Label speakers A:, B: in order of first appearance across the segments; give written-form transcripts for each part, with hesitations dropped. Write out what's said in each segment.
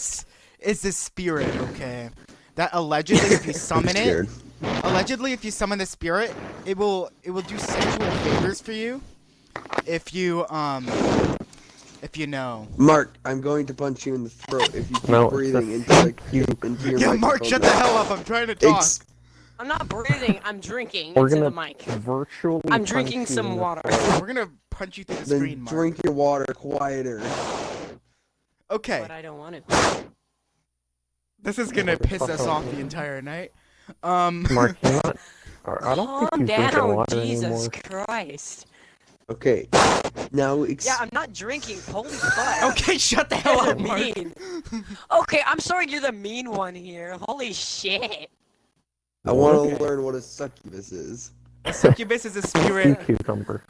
A: succubus is this spirit, okay? That allegedly, if you summon it, allegedly, if you summon the spirit, it will do sexual favors for you. If you know.
B: Mark, I'm going to punch you in the throat if you keep breathing into your microphone.
A: Mark, shut the hell up! I'm trying to talk.
C: I'm not breathing. I'm drinking
D: We're
C: into
D: gonna
C: the mic.
D: virtually.
C: I'm drinking some water.
A: We're gonna punch you through the screen,
B: Then
A: Mark.
B: drink your water quieter.
A: Okay.
C: But I don't want to.
A: This is gonna piss us off the entire night.
D: Mark, you're not. I don't think
C: Calm
D: he's drinking
C: down,
D: water
C: Jesus
D: anymore.
C: Christ.
B: Okay. Now
C: Yeah, I'm not drinking. Holy fuck.
A: Okay, shut the hell
C: You're
A: up, Mark.
C: mean. Okay, I'm sorry you're the mean one here. Holy shit.
B: I want to learn what a succubus is.
A: A succubus is a spirit.
D: Cucumber.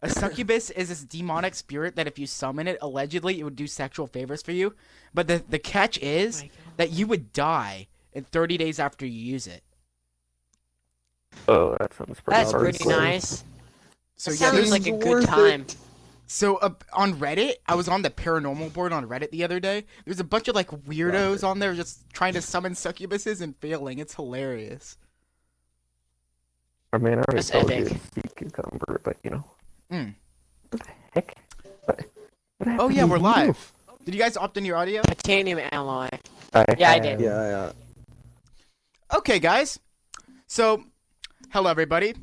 A: A succubus is this demonic spirit that if you summon it, allegedly it would do sexual favors for you. But the catch is that you would die in 30 days after you use it.
D: Oh, that sounds pretty
C: That's pretty nice.
A: So
C: That
A: yeah,
C: sounds
A: there's
C: like a good time.
A: So on Reddit, I was on the paranormal board on Reddit the other day. There's a bunch of like weirdos on there just trying to summon succubuses and failing. It's hilarious.
D: I mean, I already
C: That's
D: told you
C: epic.
D: it's sea cucumber, but you know.
A: Mm.
D: What the heck? What
A: Oh yeah,
D: happened
A: we're
D: to
A: live. Did you guys opt in your audio?
C: Titanium alloy.
D: you?
C: Yeah, I did.
B: Yeah.
A: Okay, guys. So, hello everybody.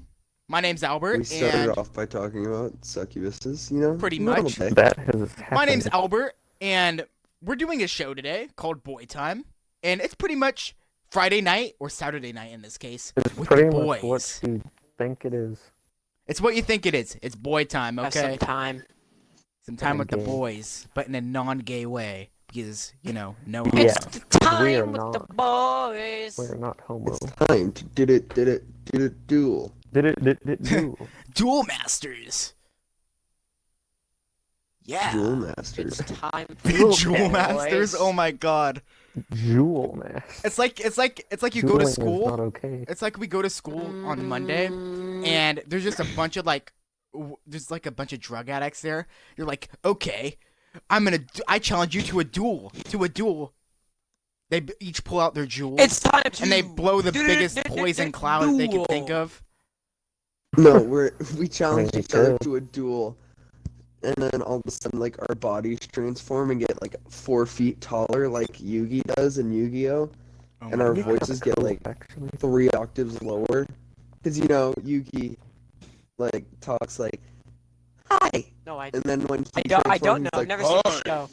A: My name's Albert,
B: We started
A: and
B: off by talking about succubuses, you know?
A: Pretty
B: Normal
A: much.
B: day.
D: That has happened.
A: my name's Albert, and we're doing a show today called Boy Time, and it's pretty much Friday night or Saturday night in this case
D: It's
A: with
D: pretty
A: the
D: much
A: boys.
D: what you think it is.
A: It's what you think it is. It's boy time,
C: Have
A: okay?
C: some time.
A: Some time with the
D: Okay.
A: boys, but in a non-gay way, because no
D: Yeah.
A: homo.
C: It's the
D: We are
C: time with the
D: not.
C: boys.
D: We're not homo.
B: It's time to did it duel.
D: Did it do?
A: Duel Masters. Yeah.
B: Duel Masters.
C: It's time.
A: Jewel Masters. Oh my god.
D: Jewel mask.
A: It's like you go to
D: Dueling is
A: school.
D: not okay.
A: It's like we go to school on Monday, and there's just a bunch of there's like a bunch of drug addicts there. You're like, okay, I challenge you to a duel. They each pull out their jewels,
C: It's time to.
A: and they blow the biggest poison cloud they can think of.
B: No, we challenge
D: Maybe
B: each other
D: so.
B: to a duel, and then all of a sudden, like, our bodies transform and get like 4 feet taller, like Yugi does in Yu-Gi-Oh,
A: Oh
B: and
A: my
B: our
A: God.
B: voices get like
D: Actually.
B: 3 octaves lower, because you know Yugi, like, talks like, "Hi,"
C: No, I
B: and then when he
C: don't
B: transforms,
C: know.
B: he's
C: I've never
B: like,
C: seen the show.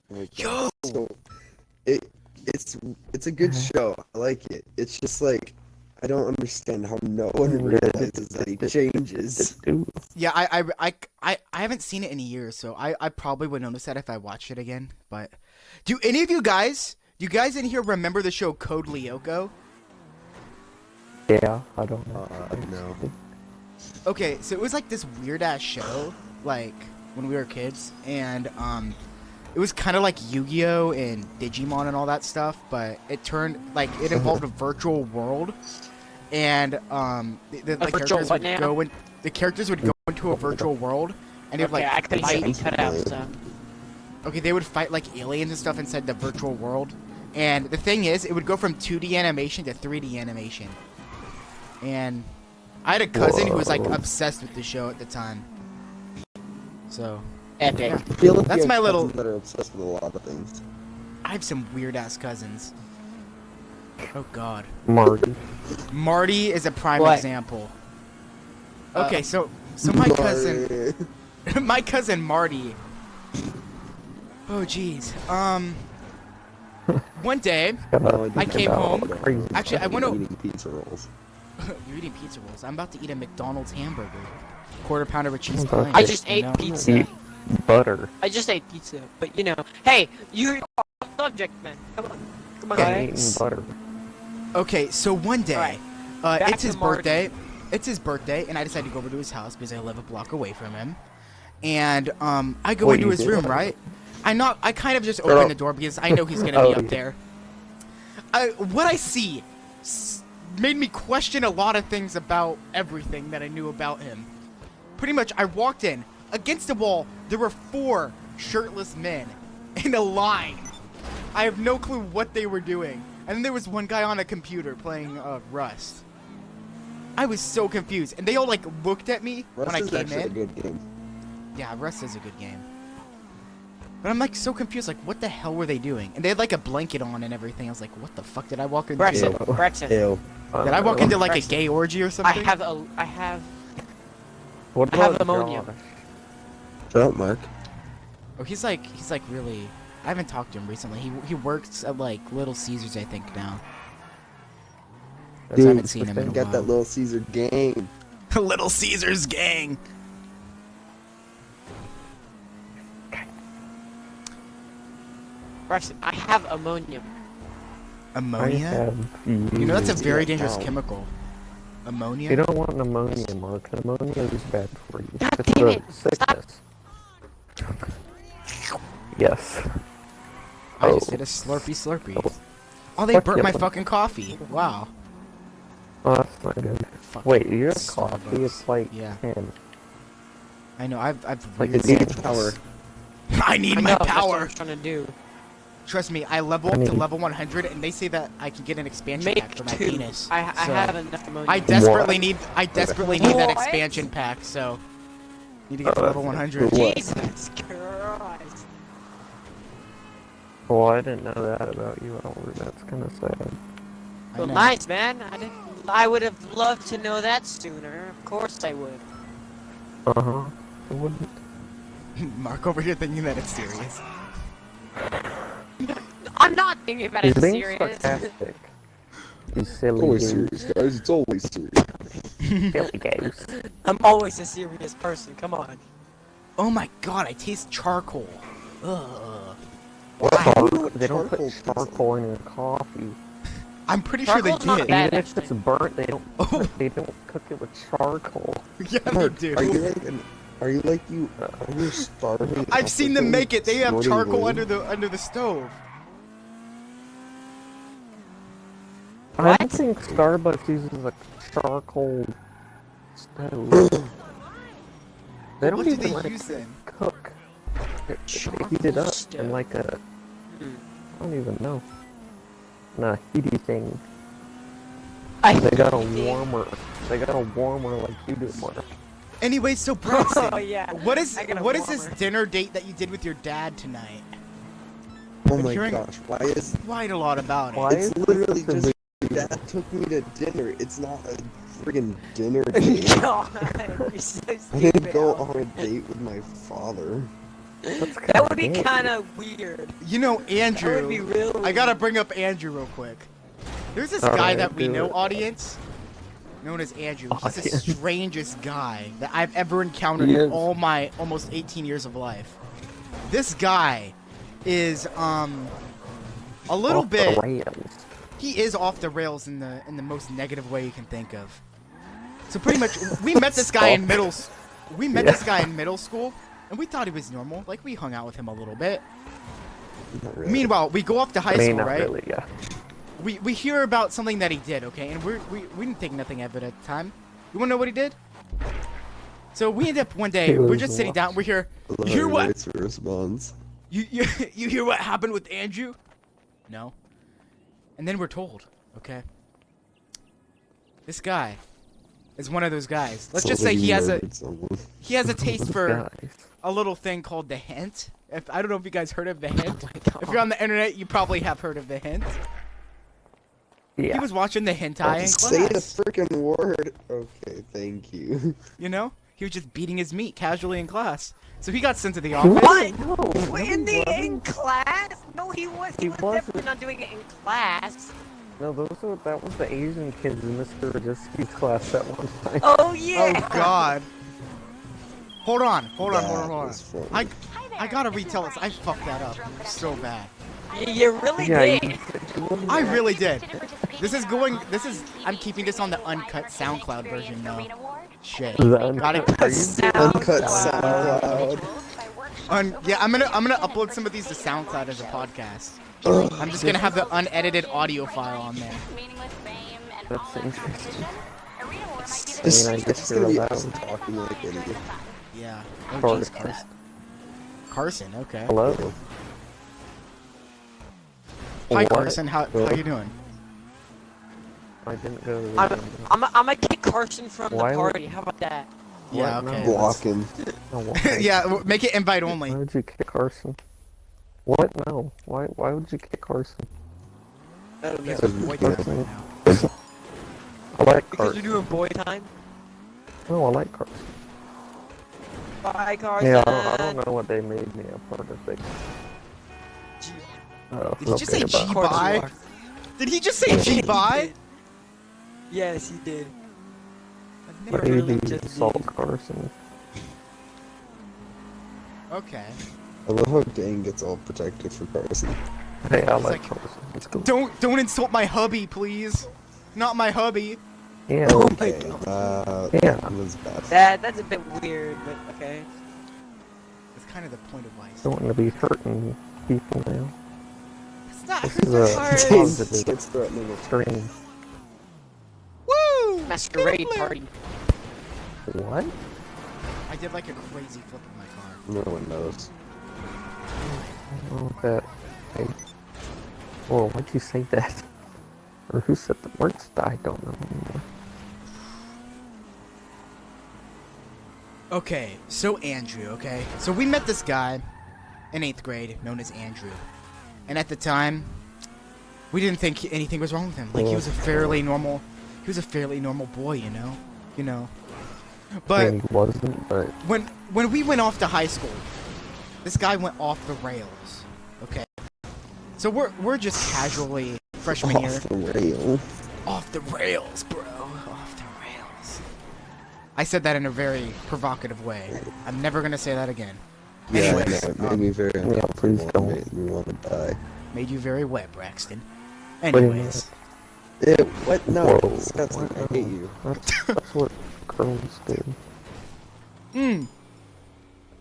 B: Like,
A: Yo!
B: So it's a good show. I like it. It's just like I don't understand how no one realizes that he changes.
A: Yeah, I haven't seen it in years, so I probably would notice that if I watched it again. But do any of you guys in here remember the show Code Lyoko?
D: Yeah, I don't know.
B: No.
A: Okay, so it was like this weird ass show, like when we were kids, and it was kind of like Yu-Gi-Oh and Digimon and all that stuff, but it involved a virtual world, and the characters would go into a virtual world, and they would
C: Okay, I
A: like
C: couldn't
A: fight.
C: see cut out stuff.
A: Okay, they would fight like aliens and stuff inside the virtual world, and the thing is, it would go from 2D animation to 3D animation, and I had a cousin who was like obsessed with the show at the time. So,
C: Epic.
A: yeah.
B: I feel like
A: That's
B: you have
A: my little-
B: cousins that are obsessed with a lot of things.
A: I have some weird ass cousins. Oh god.
D: Marty.
A: Marty is a prime
C: What?
A: example. Okay, so my cousin my cousin Marty. Oh jeez. One day I came home.
D: Crazy.
A: Actually, I went over.
B: eating pizza rolls.
A: You're eating pizza rolls. I'm about to eat a McDonald's hamburger. Quarter pounder with cheese.
D: Okay.
A: pint,
C: I just
A: you
C: ate
A: know?
C: pizza.
D: Eat butter.
C: I just ate pizza, but you know. Hey, you're off subject, man. Come on,
D: And
C: guys.
D: eating butter.
A: Okay, so one day,
C: Alright, back
A: it's his
C: to Marty.
A: birthday. It's his birthday, and I decided to go over to his house because I live a block away from him. And I go
D: Wait,
A: into
D: you
A: his
D: did?
A: room, right? I kind of just open the door because I know he's gonna be
D: Oh,
A: up
D: yeah.
A: there. What I see made me question a lot of things about everything that I knew about him. Pretty much, I walked in. Against the wall, there were 4 shirtless men in a line. I have no clue what they were doing. And then there was one guy on a computer playing Rust. I was so confused, and they all like looked at me when I
B: Rust is
A: came
B: actually a
A: in.
B: good game.
A: Yeah, Rust is a good game. But I'm like so confused, like what the hell were they doing? And they had like a blanket on and everything. I was like, what the fuck did I walk into?
C: Braxton,
B: Ew.
C: Braxton.
B: Ew.
A: Did I walk into like a
C: Braxton.
A: gay orgy or
C: I
A: something?
D: What
C: I have
D: about
C: ammonia.
D: Josh?
B: Shut up, Mark.
A: Oh, he's like really. I haven't talked to him recently. He works at like Little Caesars, I think now. 'Cause I haven't seen him in a
B: Get that
A: while.
B: Little Caesar gang.
A: Little Caesars gang.
C: Braxton, I have ammonium.
A: Ammonia? You know that's a very dangerous
B: Ow.
A: chemical. Ammonia?
D: You don't want pneumonia, Mark. Pneumonia is bad for you.
C: God
D: It's
C: damn
D: a
C: it.
D: sickness. Yes.
A: I just did a slurpee.
D: Oh.
A: Oh, they
D: Fuck
A: burnt
D: yeah.
A: my fucking coffee. Wow.
D: Oh, that's not good.
A: Fucking
D: Wait, you have coffee?
A: Starbucks.
D: It's like
A: Yeah.
D: 10.
A: I know. I've
D: Like
A: weird
D: it needs
A: samples.
B: power.
A: I need
C: I
A: my
C: know, that's what
A: power.
C: I'm trying to do.
A: Trust me, I level
D: I
A: up to
D: need-
A: level 100, and they say that I can get an expansion
C: Make
A: pack for my
C: 2.
A: penis.
C: I
A: So,
C: have enough ammonia.
A: I desperately
D: What?
A: need. I desperately need that
C: What?
A: expansion pack. So, need to get to
D: Oh,
A: level
D: that's
A: 100.
B: What?
C: Jesus Christ.
D: Oh, I didn't know that about you, Albert. That's kind of sad.
A: I
C: Well,
A: know.
C: nice, man. I would have loved to know that sooner. Of course I would.
D: Uh-huh. I wouldn't.
A: Mark over here thinking that it's serious.
C: I'm not thinking about
D: He's
C: it
D: being
C: serious.
D: sarcastic. You silly
B: Always
D: goose.
B: serious, guys. It's always serious.
D: Silly goose.
C: I'm always a serious person. Come on.
A: Oh my god, I taste charcoal. Ugh.
D: They don't put
B: Charcoal tastes
D: charcoal in your coffee.
A: I'm pretty sure they
C: Charcoal's not
A: did.
C: bad.
D: Even if it's burnt, they don't.
A: Oh.
D: They don't cook it with charcoal.
A: Yeah, they
B: Mark,
A: do.
B: are you starving?
A: I've seen them make it. They have
B: Snorting
A: charcoal
B: wind?
A: under the stove.
D: I don't think Starbucks uses a charcoal stove. They don't
A: What do
D: even
A: they
D: like
A: use then?
D: cook. They
C: Charcoal
D: heat it up
C: stove.
D: in like a.
C: Hmm.
D: I don't even know. Nah, heaty thing.
C: I
D: They got a warmer. They got a warmer like you do, Mark.
A: Anyway, so Braxton,
C: Oh, yeah.
A: what is
C: I got a
A: this
C: warmer.
A: dinner date that you did with your dad tonight?
B: Oh
A: I'm
B: my
A: hearing-
B: gosh, why is
A: Quite a lot about
D: Why
A: it.
D: is
B: it's
D: this
B: literally
D: such a
B: just
D: big deal?
B: Dad took me to dinner. It's not a friggin' dinner date.
C: God, you're so
B: I
C: stupid.
B: didn't go on a date with my father.
D: That's
C: That would be
D: gay.
C: kind of weird.
A: You know,
C: That
A: Andrew.
C: would be real.
A: I gotta bring up Andrew real quick. There's this
D: Alright,
A: guy that we
D: do
A: know,
D: it.
A: audience, known as Andrew. He's the
D: Audience.
A: strangest guy that I've ever encountered
B: He
A: in
B: is.
A: all my almost 18 years of life. This guy is a little
D: Off the
A: bit.
D: rails.
A: He is off the rails in the most negative way you can think of. So pretty much, we met this guy in middle. We met this guy in middle school, and we thought he was normal. Like we hung out with him a little bit.
B: Not really.
A: Meanwhile, we go off to high
D: I mean,
A: school,
D: not
A: right?
D: really, yeah.
A: We hear about something that he did, okay? And we didn't think nothing of it at the time. You wanna know what he did? So we end up one day,
D: He
A: we're
D: was
A: just sitting down, we're here.
B: I
A: You
B: love
A: hear
B: how he
A: what?
B: writes responds.
A: You hear what happened with Andrew? No. And then we're told, okay? This guy is one of those guys. Let's just say he has a taste for
D: Guys.
A: a little thing called the hint. If I don't know if you guys heard of the hint.
C: my
A: If you're on the internet, you probably have heard of the hint.
D: Yeah.
A: He was watching the hentai in
B: Say the
A: class.
B: freaking word. Okay, thank you.
A: You know? He was just beating his meat casually in class. So he got sent to the office.
C: What?
D: No,
C: In class? No, he was. He
D: He
C: was
D: wasn't.
C: definitely not doing it in class.
D: No, that was the Asian kids in Mr. Rajiski's class that one time.
C: Oh yeah.
A: Oh god. Hold on.
B: That was funny.
A: I gotta retell this. I fucked that up so bad.
C: You really
D: Yeah,
C: did.
A: I really did. I'm keeping this on the uncut SoundCloud version now. Shit. Got it.
B: Uncut SoundCloud.
A: Yeah, I'm gonna upload some of these to SoundCloud as a podcast. I'm just gonna have the unedited audio file on there.
D: That's interesting.
B: This,
D: I mean, I guess
B: it's
D: you're
B: gonna be
D: allowed.
B: us talking like idiots.
A: Yeah. Oh
D: Carson.
A: jeez, Carson. Carson, okay.
D: Hello?
A: Hi
D: What?
A: Carson, how
D: What?
A: you doing?
D: I didn't go to the
C: I'm gonna kick Carson from
D: Why
C: the
D: would-
C: party. How about that?
A: Yeah,
D: What?
A: okay.
D: No.
B: Block him.
D: No, why?
A: Yeah, make it invite only.
D: Why would you kick Carson? What? No. Why would you kick Carson?
C: I don't know.
A: He's
B: Because
A: a boy
B: we
A: toy
D: can't.
A: now.
D: I like
C: Because
D: Carson.
C: you're doing boy time.
D: No, I like Carson.
C: Bye, Carson.
D: Yeah, I don't know what they made me a part of. They... Oh,
A: Did he just say
D: okay,
A: G
C: Of course you
A: bye?
C: are.
A: Did he just say G bye?
C: Yes, he did.
A: I've
C: Never
A: never
C: really
D: Maybe
C: just
D: Salt
C: did.
D: Carson.
A: Okay.
B: I love how Dane gets all protected for Carson.
D: Hey, I
A: It's
D: like
A: like-
D: Carson. Let's go.
A: Don't insult my hubby, please. Not my hubby.
D: Yeah.
C: Oh my
B: Okay,
C: god.
B: that was bad.
C: That's a bit weird, but okay.
A: That's kind of the point of why. I
D: Don't want to be hurting people now.
A: It's not.
D: This is a
C: Carson.
B: Dane
D: positive
B: gets threatening with
D: stream.
A: Woo!
C: Masquerade
A: Skippler!
C: party.
D: What?
A: I did like a crazy flip in my car.
B: no one knows.
D: Oh, that. Hey. Whoa, why'd you say that? Or who said the words? I don't know anymore.
A: Okay, so Andrew, okay? So we met this guy in 8th grade known as Andrew. And at the time, we didn't think anything was wrong with him. Like, he was a fairly normal boy, you know? You know. But
D: I mean, he wasn't, but
A: when we went off to high school, this guy went off the rails, okay? So we're just casually freshman year.
B: Off the rail.
A: Off the rails, bro. Off the rails. I said that in a very provocative way. I'm never gonna say that again.
B: Yeah,
A: Anyways,
B: no, it made me very
D: please
B: uncomfortable.
D: don't.
B: It made me want to die.
A: Made you very wet, Braxton.
D: Wait a
A: Anyways,
B: Ew, what? No,
D: Whoa.
B: disgusting. I hate you.
D: that's what girls do.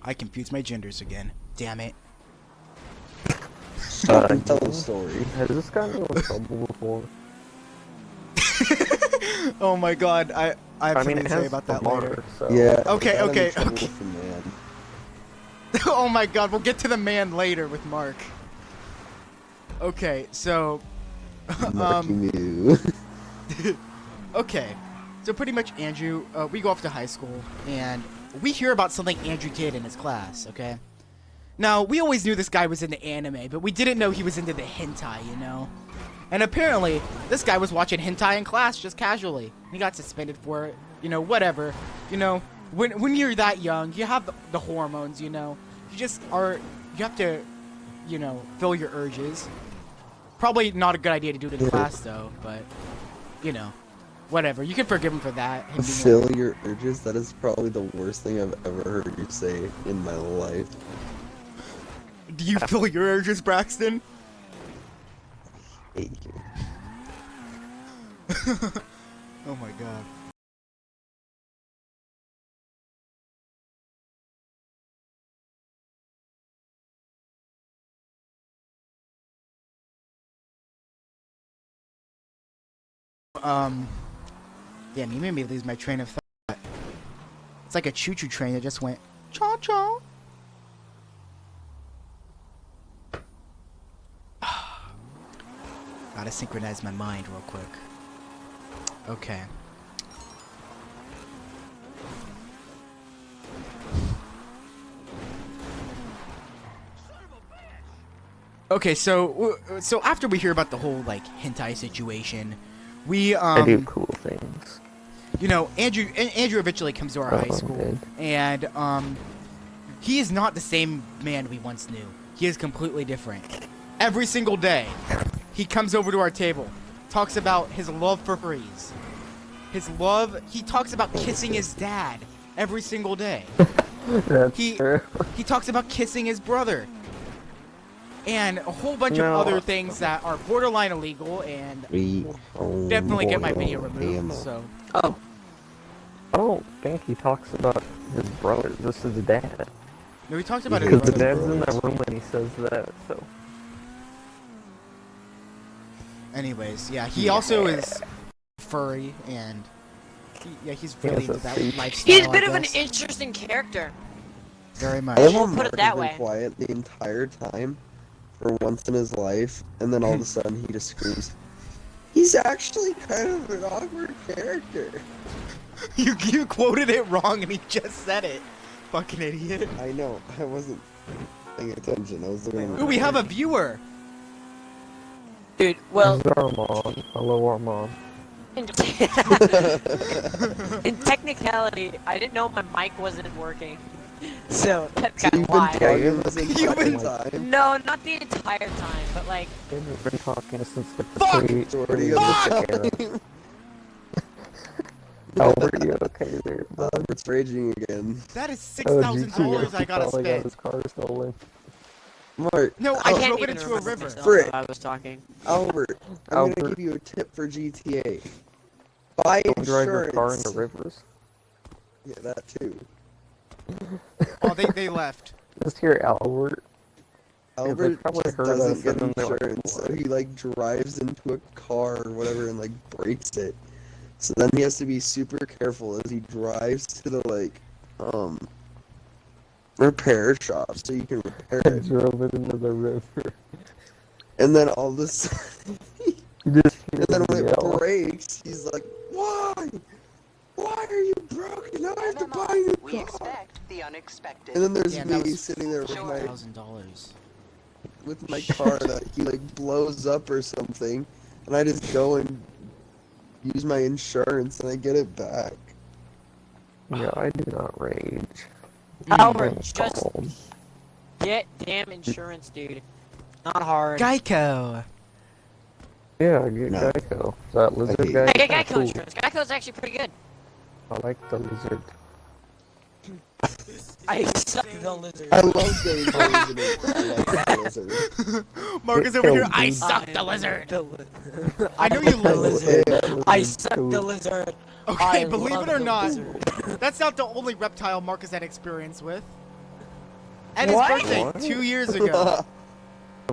A: I confused my genders again. Damn it.
B: Stop and tell
D: yeah.
B: the story.
D: Has this gotten in trouble before?
A: Oh my god, I have
D: I
A: something
D: mean,
A: to
D: it
A: say
D: has
A: about
D: the
A: that later.
D: mark, so.
B: Yeah.
A: Okay,
B: I got in
A: okay,
B: trouble
A: okay.
B: with the man.
A: Oh my god, we'll get to the man later with Mark. Okay, so
B: Mark, you knew.
A: okay. So pretty much Andrew, we go off to high school and we hear about something Andrew did in his class, okay? Now, we always knew this guy was into anime, but we didn't know he was into the hentai, you know? And apparently, this guy was watching hentai in class just casually. He got suspended for it, you know, whatever. You know, when you're that young, you have the hormones, you know? You have to, you know, fill your urges. Probably not a good idea to do it in class, though, but, you know, whatever. You can forgive him for that. him being
B: Fill your urges? That is probably the worst thing I've ever heard you say in my life.
A: Do you fill your urges, Braxton?
B: Hate you.
A: Oh my god. Damn, you made me lose my train of thought. It's like a choo-choo train that just went cha-cha. Gotta synchronize my mind real quick. Okay. Okay, so after we hear about the whole like hentai situation, we
D: I do cool things.
A: you know, Andrew eventually comes to our high
D: Oh,
A: school,
D: okay.
A: and he is not the same man we once knew. He is completely different. Every single day, he comes over to our table, talks about his love for furries, he talks about kissing his dad every single day.
D: That's
A: He
D: true.
A: he talks about kissing his brother, and a whole bunch
D: No.
A: of other things that are borderline illegal and will definitely get my video removed. So.
C: Oh,
D: I don't think he talks about his brother, just his dad.
A: No, we talked about it.
D: Because the
A: earlier.
D: dad's in that room when he says that, so.
A: Anyways, yeah, he also is furry, and he's really
D: He has
A: into
D: a
A: that
D: face.
A: lifestyle.
C: he's a bit
A: I
C: of an
A: guess.
C: interesting character.
A: Very much.
B: I love how
C: Put it
B: Mark
C: that
B: has been
C: way.
B: quiet the entire time for once in his life, and then all of a sudden he just screams, "He's actually kind of an awkward character."
A: You quoted it wrong and he just said it. Fucking idiot.
B: I know, I wasn't paying attention. I was looking.
A: Ooh, we have a viewer.
C: Dude, well,
D: This is Armand. Hello, Armand.
C: in technicality, I didn't know my mic wasn't working. So, that's
B: So
C: kind
B: you've
C: of why.
B: been talking this
A: You've been-
B: entire time.
C: No, not the entire time, but like,
D: We've been talking since the
A: Fuck!
B: Majority of the time.
D: Albert, you okay there?
B: Albert's raging again.
A: That is
D: Oh,
A: $6,000 I gotta
D: probably got
A: spend.
D: his car stolen.
B: Mark,
A: No,
C: I
A: I
C: can't
A: drove it
C: even
A: into a
C: remember
A: river.
C: myself
B: Frick.
C: while I was talking.
B: Albert, I'm
D: Albert.
B: gonna give you a tip for GTA. Buy
D: Don't drive your car
B: insurance.
D: into rivers.
B: Yeah, that too.
A: Oh, they left.
D: Just hear Albert.
B: Albert
D: probably
B: just
D: heard us,
B: doesn't get
D: and then they're like,
B: insurance, so
D: "What?"
B: he like drives into a car or whatever and like breaks it. So then he has to be super careful as he drives to the like repair shop so you can repair
D: I
B: it.
D: drove it into the river.
B: And then all of a sudden,
D: You just hear
B: and then when
D: him
B: it
D: yell.
B: breaks, he's like, "Why? Why are you broken? Now I have to buy a new
E: We
B: car."
E: expect the unexpected.
B: And then there's
A: Yeah, that
B: me
A: was
B: sitting there with
A: $4,000.
B: my car that he like blows up or something, and I just go and use my insurance and I get it back.
D: Yeah, I do not rage.
C: Albert,
D: I'm
C: just
D: calm.
C: get damn insurance, dude. Not hard.
A: Geico.
D: Yeah, get
B: No.
D: Geico. That lizard
B: hate
D: guy.
C: Hey, get
D: kinda
C: Geico
D: cool.
C: insurance. Geico's actually pretty good.
D: I like the lizard.
C: I suck the lizard.
B: I love Dane version of I like the lizard.
A: Marcus over here.
D: Dude.
A: I suck the lizard. I know
C: I
A: you
C: suck the
A: love
C: lizard.
D: That
C: I
D: lizard's
C: suck
D: cool.
C: the lizard.
A: Okay,
C: I
A: believe
C: love
A: it or
C: the
A: not,
C: lizard.
A: that's not the only reptile Marcus had experience with. At his
C: What?
A: birthday
D: What?
A: 2 years ago,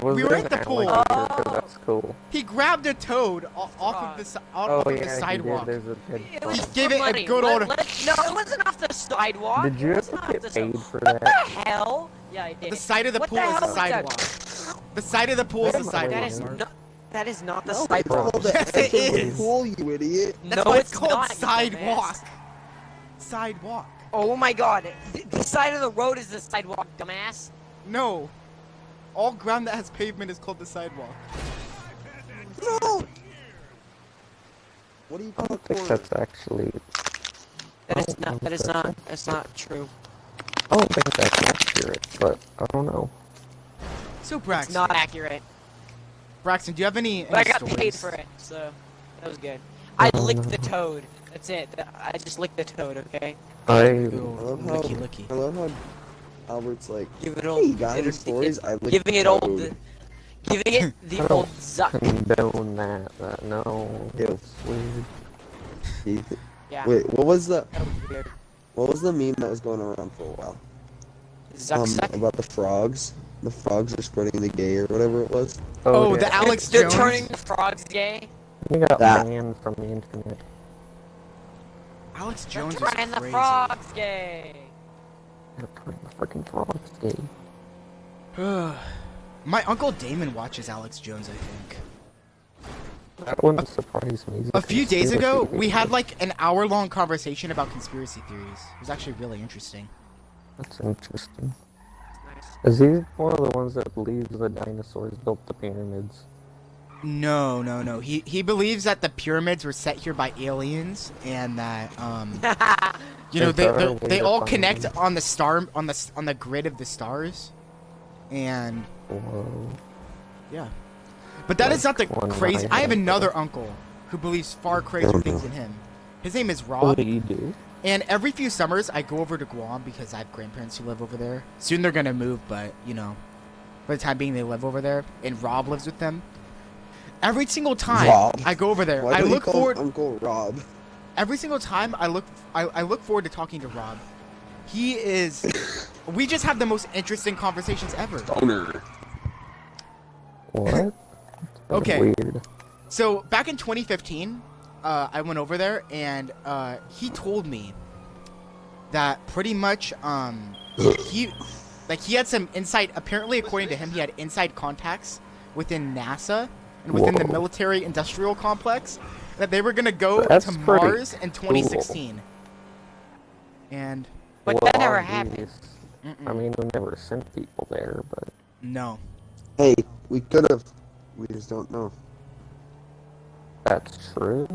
D: Was
A: We
D: there
A: were
D: an
A: at the pool.
D: alligator? 'Cause that's cool.
A: he grabbed a toad off of the
D: Oh
A: of
D: yeah,
A: the
D: he
A: sidewalk.
D: did. There's a dead
C: It was
D: frog.
A: Gave
C: for
A: it a
C: money.
A: good old-
C: No, it wasn't off the sidewalk.
D: Did you
C: It was
D: ever
C: not
D: get
C: the
D: paid
C: sidewalk.
D: for
C: What
D: that?
C: the hell? Yeah, I did.
A: The side of the
C: What
A: pool
C: the
A: is the
C: hell was that?
A: sidewalk. The side of the pool is the
D: That
A: sidewalk.
C: That is
D: Mark.
C: not. That is not the
B: No, it's
C: sidewalk.
B: called the
A: Yes, it
B: edge of the
A: is.
B: pool, you idiot.
A: That's
C: No,
A: why it's
C: it's
A: called
C: not, you
A: sidewalk.
C: dumbass.
A: Sidewalk.
C: Oh my god. The side of the road is the sidewalk, dumbass.
A: No. All ground that has pavement is called the sidewalk.
B: No. What do you
D: I
B: call
D: don't think
B: it?
D: that's actually.
C: That
D: I
C: is
D: don't
C: not.
D: know
C: That
D: if
C: is
D: that's
C: not. That's not true.
D: I don't think that's accurate, but I don't know.
A: So
C: It's
A: Braxton,
C: not accurate.
A: Braxton, do you have any
C: But I got
A: stories?
C: paid for it, so that was good. I
D: Oh,
C: licked
D: no.
C: the toad. That's it. I just licked the toad. Okay.
D: I
A: Ooh,
B: I love how
A: licky licky.
B: I love how Albert's like,
C: Give it
B: "Hey
C: old.
B: guys, stories I licked
C: Giving it
B: toad."
C: old. Giving it the
D: I
C: old
D: don't
C: zuck.
D: condone that. No,
B: Ew.
D: that's weird.
C: Yeah.
B: Wait,
C: That was weird.
B: what was the meme that was going around for a while?
C: Zuck suck.
B: About the frogs. The frogs are spreading the gay or whatever it was.
A: Oh,
D: yeah.
A: the Alex
C: They're
A: Jones.
C: turning the frogs gay.
D: They got
B: That.
D: banned from the internet.
A: Alex
C: They're
A: Jones is
C: turning the
A: crazy.
C: frogs gay.
D: They're turning the freaking frogs gay.
A: My uncle Damon watches Alex Jones, I think.
D: That wouldn't surprise me. He's
A: A few days ago,
D: conspiracy
A: we had
D: theorist.
A: like an hour-long conversation about conspiracy theories. It was actually really interesting.
D: That's interesting.
C: Nice.
D: Is he one of the ones that believes the dinosaurs built the pyramids?
A: No, no, no. He believes that the pyramids were set here by aliens, and that you know
D: Is there a
A: they
D: way
A: they
D: to
A: all
D: find
A: connect
D: them?
A: on the star on the grid of the stars, and
D: Whoa.
A: yeah. But that is not the
D: Like one
A: crazy.
D: line
A: I have
D: right
A: another
D: there.
A: uncle who believes far crazier
B: Oh,
A: things
B: no.
A: than him. His name is
D: What
A: Rob,
D: do you do?
A: and every few summers I go over to Guam because I have grandparents who live over there. Soon they're gonna move, but you know, for the time being they live over there, and Rob lives with them. Every single time
B: Rob?
A: I go over there,
B: Why
A: I
B: do you
A: look
B: call
A: forward.
B: Uncle Rob?
A: Every single time I look forward to talking to Rob. He is. We just have the most interesting conversations ever.
B: Owner.
D: What? That's
A: Okay.
D: Weird.
A: So back in 2015, I went over there and he told me that pretty much he Like he had some inside. Apparently, according to him, he had inside contacts within NASA and within the
D: Whoa.
A: military-industrial complex that they were gonna go
D: That's
A: to
D: pretty
A: Mars in 2016. And
C: But
D: Well,
C: that never
D: obvious.
C: happened.
D: I mean, we never sent people there, but
A: no.
B: Hey, we could have. We just don't know.
D: that's true.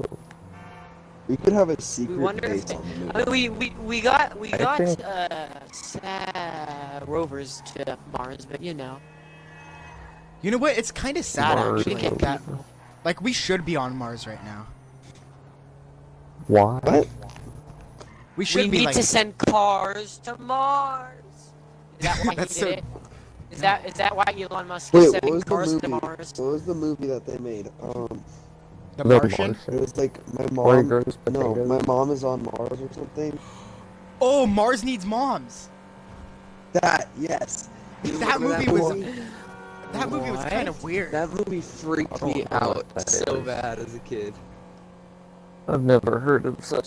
B: We could have a
C: We
B: secret
C: wonder
B: base
C: if they,
B: on the moon.
C: I mean, we got
D: I think-
C: rovers to Mars, but you know.
A: You know what? It's kind of sad
D: Mars
A: actually
C: rover.
A: that like we should be on Mars right now.
D: Why?
B: What?
A: We should
C: We
A: be
C: need
A: like
C: to send cars to Mars. Is that why he
A: That's
C: did
A: so-
C: it? Is that why Elon Musk
B: Wait,
C: is
B: what
C: sending
B: was the
C: cars to
B: movie?
C: Mars?
B: What was the movie that they made?
A: the Martian.
B: It was like my
D: Where he
B: mom.
D: grows
B: No,
D: potatoes.
B: my mom is on Mars or something.
A: Oh, Mars needs moms.
B: That yes.
A: That
B: Remember
A: movie was
B: movie?
A: that movie was
C: What?
A: kind of weird.
F: That movie
D: I
F: freaked
D: don't
F: me
D: know
F: out
D: what that
F: so
D: is.
F: bad as a kid.
D: I've never heard of such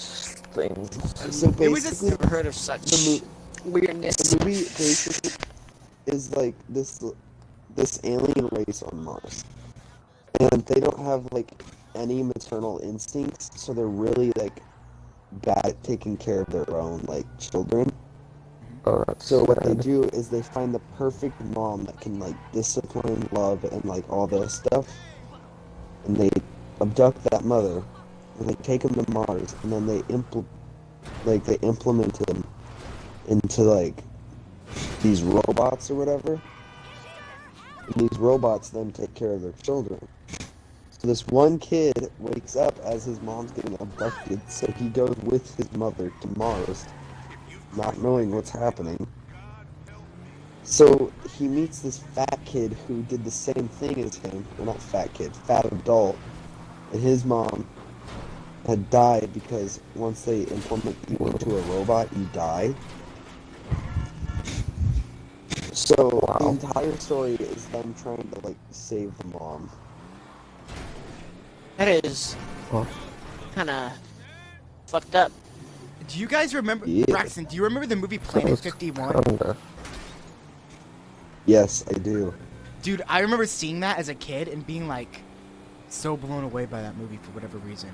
D: things.
B: So
A: It was
B: basically,
C: Never heard of such
B: the
C: weirdness.
B: movie basically is like this alien race on Mars, and they don't have like any maternal instincts, so they're really like bad at taking care of their own like children.
D: Oh, that's
B: So what they
D: sad.
B: do is they find the perfect mom that can like discipline, love, and like all this stuff, and they abduct that mother, and they take him to Mars, and then they implement him into like these robots or whatever. And these robots then take care of their children. So this one kid wakes up as his mom's getting abducted, so he goes with his mother to Mars, not knowing what's happening. So he meets this fat kid who did the same thing as him. Well, not fat kid, fat adult. And his mom had died because once they implement you into a robot, you die. So the
D: Wow.
B: entire story is them trying to like save the mom.
C: That is
D: Well,
C: kind of fucked up.
A: Do you guys remember
B: Yeah.
A: Braxton? Do you remember the movie Planet 51?
D: Kinda.
B: Yes, I do.
A: Dude, I remember seeing that as a kid and being like so blown away by that movie for whatever reason.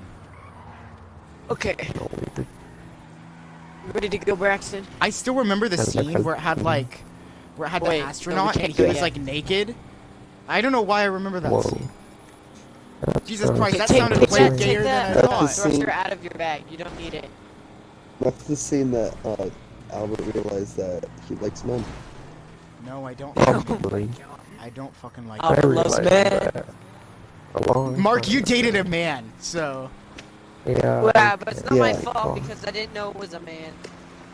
C: Okay,
D: Weird.
C: ready to go, Braxton?
A: I still remember the
D: Sounds like
A: scene
D: a-
A: where it had like where it had
C: Wait,
A: the
C: no, we
A: astronaut
C: can't
A: and he
C: go
A: was
C: yet.
A: like naked. I don't know why I remember that
D: Whoa.
A: scene.
D: That
A: Jesus
D: sounds
A: Christ, that
C: Take
A: sounded
C: that,
A: way
C: take
A: gayer than
C: that
A: I
B: That's the
A: thought.
B: scene.
C: thruster out of your bag. You don't need it.
B: That's the scene that Albert realized that he likes men.
A: No, I don't.
D: Probably.
A: I don't fucking like
C: Oh,
A: it.
D: I
C: loves
D: realized
C: men.
D: that a long
A: Mark,
D: time
A: you
D: ago.
A: dated a man, so
C: Yeah,
D: Yeah.
C: but it's not my
B: Yeah.
C: fault because I didn't know it was a man.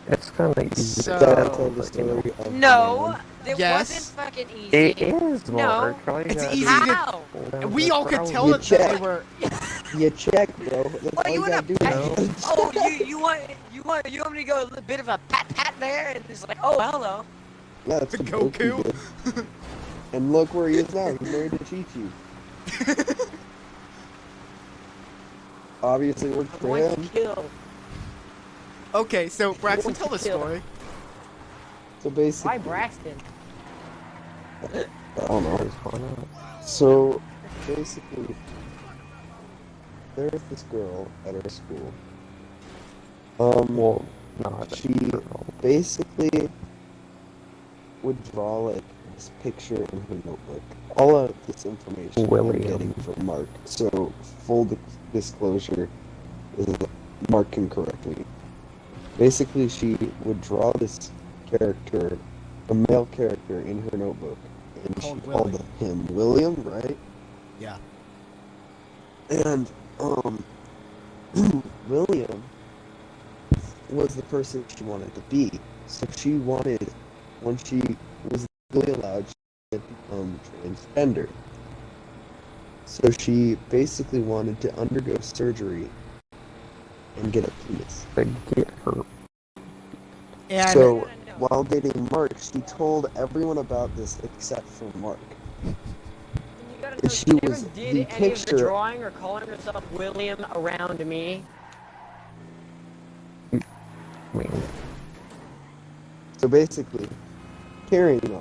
D: It's kind of easy.
A: So-
D: to
B: Gotta
D: tell,
B: tell the
D: but, you know,
B: story of
C: No,
B: the
C: it
A: Yes.
C: wasn't fucking easy.
D: It is,
C: No,
D: Mark. All you
A: it's
D: gotta
A: easy
D: do is
A: to-
C: How?
D: pull down
A: we
D: the
A: all could
D: crowd.
A: tell
B: You
A: that they
B: check.
A: were.
B: man. You check, bro. That's
C: What,
B: all
C: you
B: you
C: want
B: gotta do.
C: to pat?
D: No.
C: Oh, you want me to go a little bit of a pat there and it's like, oh, hello.
B: Yeah, that's
A: The
B: what Goku
A: Goku.
B: did. And look where he is now. He's married to Chi-Chi. Obviously worked
C: I'm
B: for
C: going to
B: him.
C: kill.
A: Okay, so Braxton, tell the
C: Kill.
A: story.
B: So basically,
C: Why Braxton?
B: I don't know.
D: Why not?
B: So basically, there's this girl at our school.
D: Well, not
B: She
D: girl.
B: basically would draw like this picture in her notebook. All of this information
D: William.
B: I'm getting from Mark. So full disclosure is Mark can correct me. Basically, she would draw this character, a male character, in her notebook, and
A: Called
B: she called him William, right?
A: Yeah.
B: And William was the person she wanted to be. So she wanted, when she was legally allowed, she had become transgender. So she basically wanted to undergo surgery and get a penis.
D: To get her.
A: And
B: So while dating Mark, she told everyone about this except for Mark.
C: You gotta
B: And
C: know,
B: she
C: never
B: was
C: did
B: the
C: any of the
B: picture-
C: drawing or calling herself William around me.
D: I mean,
B: So basically, carrying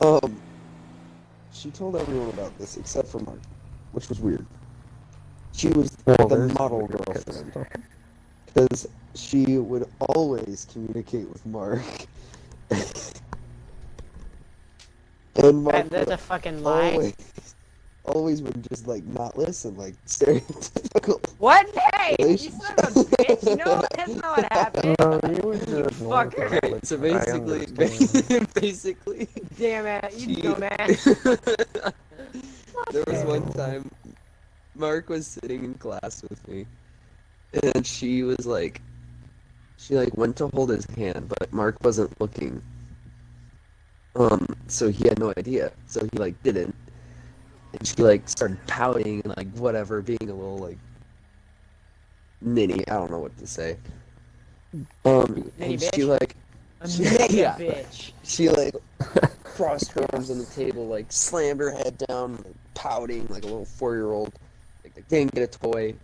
B: on. She told everyone about this except for Mark, which was weird. She was
D: Well,
B: the
D: there's
B: model
D: weird
B: girlfriend because she would always communicate with Mark, and Mark
C: That's a
B: would
C: fucking lie.
B: always would just like not listen, like stereotypical.
C: What? Hey, you
B: Relationship.
C: son of a bitch! You know that's not what happened.
D: No, you would just ignore
C: Fucker.
D: her.
B: Okay,
D: Like,
B: so
D: I
B: basically,
D: understand.
B: basically,
C: Damn it, you
B: she-
C: dumbass.
B: there was one time Mark was sitting in class with me, and she went to hold his hand, but Mark wasn't looking. So he had no idea. So he like didn't, and she like started pouting and like whatever, being a little like ninny. I don't know what to say.
C: Ninny
B: And
C: bitch?
B: she like
C: A
B: she-
C: mega
B: yeah.
C: bitch.
B: She like crossed her arms on the table, like slammed her head down, like, pouting like a little 4-year-old. Like didn't get a toy.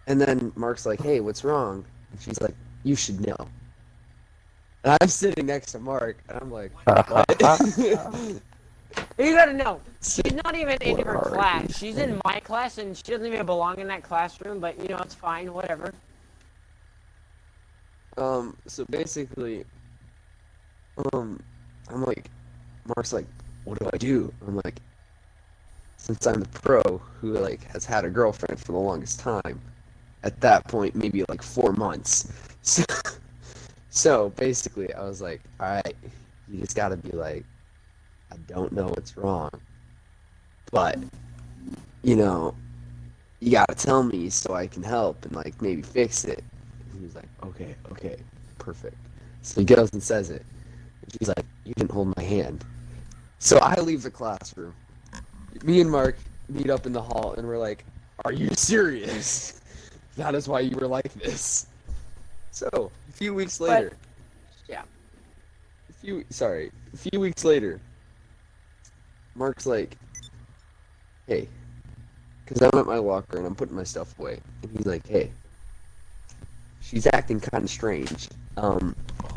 B: And then Mark's like, "Hey, what's wrong?" And she's like, "You should know." And I'm sitting next to Mark, and I'm like, "What?"
C: You gotta know, she's not even in
D: What
C: her
D: are
C: class.
D: these
C: She's in my class, and she doesn't even belong in that classroom. But you know, it's fine, whatever.
B: So basically, I'm like, Mark's like, "What do I do?" I'm like, since I'm the pro who like has had a girlfriend for the longest time, at that point maybe like 4 months. So basically, I was like, "All right, you just gotta be like, I don't know what's wrong, but you know, you gotta tell me so I can help and like maybe fix it." And he was like, okay, perfect. So he goes and says it. And she's like, "You didn't hold my hand." So I leave the classroom. Me and Mark meet up in the hall, and we're like, "Are you serious? That is why you were like this." So a few weeks later,
C: Yeah.
B: a few weeks later, Mark's like, "Hey," because I'm at my locker and I'm putting my stuff away, and he's like, "Hey, she's acting kind of strange. I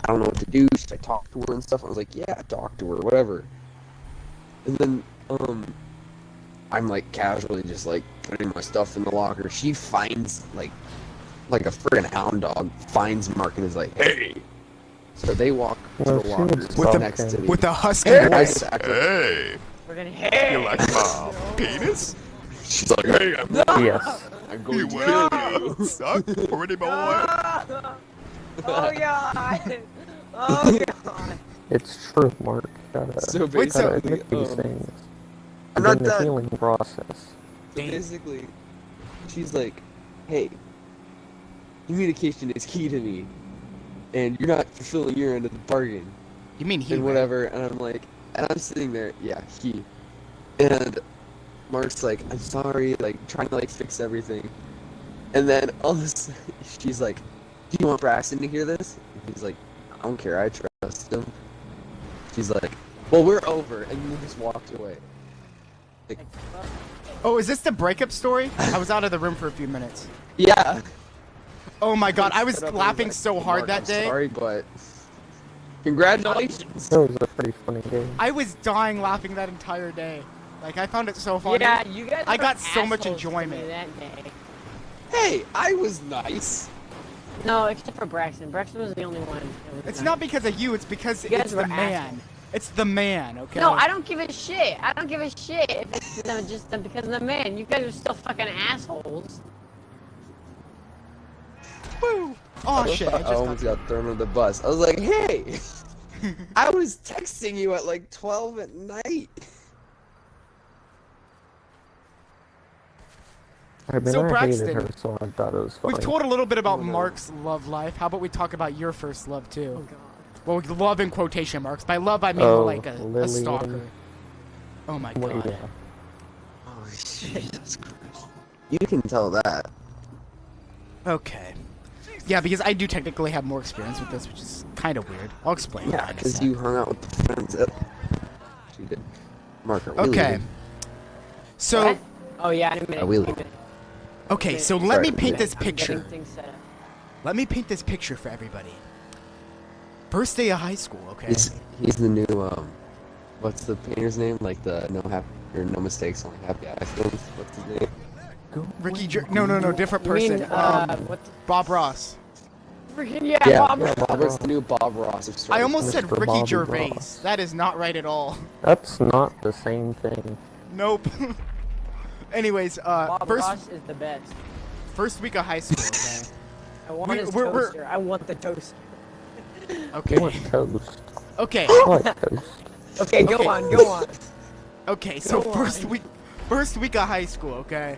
B: don't know what to do. Should I talk to her and stuff?" I was like, "Yeah, talk to her, whatever." And then, I'm like casually just like putting my stuff in the locker. She finds like a friggin' hound dog finds Mark and is like, "Hey." So they walk to
D: Well,
B: the
D: she
B: locker
D: would
A: With the-
B: next to me.
A: With a husky
B: I
A: voice.
B: just act like,
F: Hey,
C: We're gonna hey.
F: you like my penis?
B: she's like, "Hey, I'm
D: Yes.
B: going
F: You
B: to
F: will
B: kill you."
F: suck, pretty boy.
C: Oh god. Oh god.
D: It's true, Mark. Gotta,
B: So
A: Wait, so-
D: gotta admit these
B: um,
D: things.
B: I'm not
D: Begin the
B: done.
D: healing process.
B: So basically, she's like, "Hey, communication is key to me, and you're not fulfilling your end of the bargain."
A: You mean he?
B: And whatever, and I'm like, and I'm sitting there, yeah, he. And Mark's like, "I'm sorry," like, trying to, like, fix everything. And then all of a sudden, she's like, "Do you want Braxton to hear this?" And he's like, "I don't care, I trust him." She's like, "Well, we're over," and then just walked away. Like,
A: Oh, is this the breakup story? I was out of the room for a few minutes.
B: yeah.
A: Oh my god, I was
B: Set up and
A: laughing
B: like,
A: so hard
B: "Mark,
A: that
B: I'm
A: day.
B: sorry, but congratulations."
D: That was a pretty funny game.
A: I was dying laughing that entire day. Like, I found it so funny.
C: Yeah, you guys.
A: I
C: were
A: got so much
C: assholes to me
A: enjoyment.
C: that day.
B: Hey, I was nice.
C: No, except for Braxton. Braxton was the only one. That was
A: It's
C: nice.
A: not because of you, it's because
C: You guys
A: it's
C: were
A: the man.
C: assholes.
A: It's the man, okay?
C: No, I don't give a shit. I don't give a shit if it's just because of the man. You guys are still fucking assholes.
A: Woo! Oh shit, I
B: I
A: just
B: almost got thrown under the bus. I was like, "Hey, I was texting you at like 12 at night."
D: I mean,
A: So,
D: I
A: Braxton,
D: hated her, so I thought it was funny.
A: We've told a little bit about
B: Oh, no.
A: Mark's love life. How about we talk about your first love
C: Oh
A: too?
C: god.
A: Well, love in quotation marks. By love, I mean
D: Oh,
A: like a
D: Lillian.
A: stalker. Oh my
D: Well,
A: god.
D: yeah.
B: Oh, Jesus Christ. You can tell that.
A: Okay. Yeah, because I do technically have more experience with this, which is kind of weird. I'll explain.
B: Yeah,
A: why in a
B: because
A: sec.
B: you hung out with the friends that she did. Marker.
A: Okay. So,
C: What? Oh yeah, in a minute.
B: I will.
C: in a minute.
A: okay, so
B: Sorry,
A: let me paint
B: yeah.
A: this
C: I'm getting
A: picture.
C: things set up.
A: Let me paint this picture for everybody. First day of high school. Okay.
B: He's the new what's the painter's name? Like the no mistakes, only happy accidents. What's his name?
A: Ricky. No, different person.
C: What?
A: Bob Ross.
C: Freaking yeah,
B: Yeah,
C: Bob.
B: Robert's the new Bob Ross of
A: I
B: Stranger
A: almost said
D: Mr.
A: Ricky
D: Bobby
A: Gervais.
D: Ross.
A: That is not right at all.
D: That's not the same thing.
A: Nope. Anyways,
C: Bob Ross is the best.
A: first week of high school. Okay.
C: I want his toaster. I want the toaster.
A: Okay.
D: I want toast.
A: Okay.
D: I like toast.
C: Okay, go
A: Okay.
C: on, go on.
A: Okay. So
C: Go
A: first
C: on.
A: week of high school. Okay.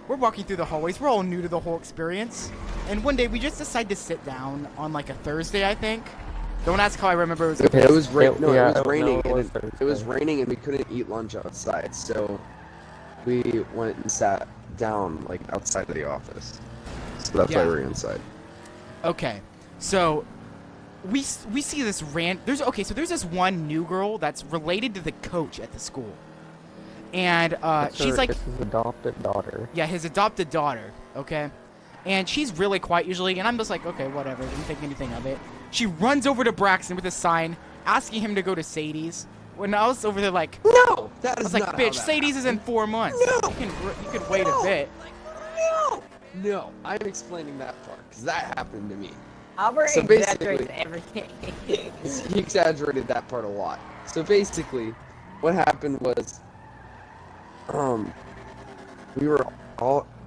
A: We're walking through the hallways. We're all new to the whole experience. And one day we just decide to sit down on like a Thursday, I think. Don't ask how I remember. It was.
B: Okay, it was
D: Yeah,
B: it was raining.
D: no, it was
B: It was
D: Thursday.
B: raining, and we couldn't eat lunch outside, so we went and sat down like outside of the office. So that's why
A: Yeah.
B: we were inside.
A: Okay, so we see this there's this one new girl that's related to the coach at the school, and she's like
D: It's his adopted daughter.
A: yeah, his adopted daughter. Okay, and she's really quiet usually, and I'm just like okay, whatever, didn't think anything of it. She runs over to Braxton with a sign asking him to go to Sadie's. When I was over there like
B: No, that
A: I
B: is
A: was like
B: not
A: bitch,
B: how that
A: Sadie's is in 4 months.
B: No.
A: You can wait a bit.
B: No, I'm explaining that part because that happened to me.
C: Albert
B: So
C: exaggerates
B: basically-
C: everything.
B: He exaggerated that part a lot. So basically, what happened was, we were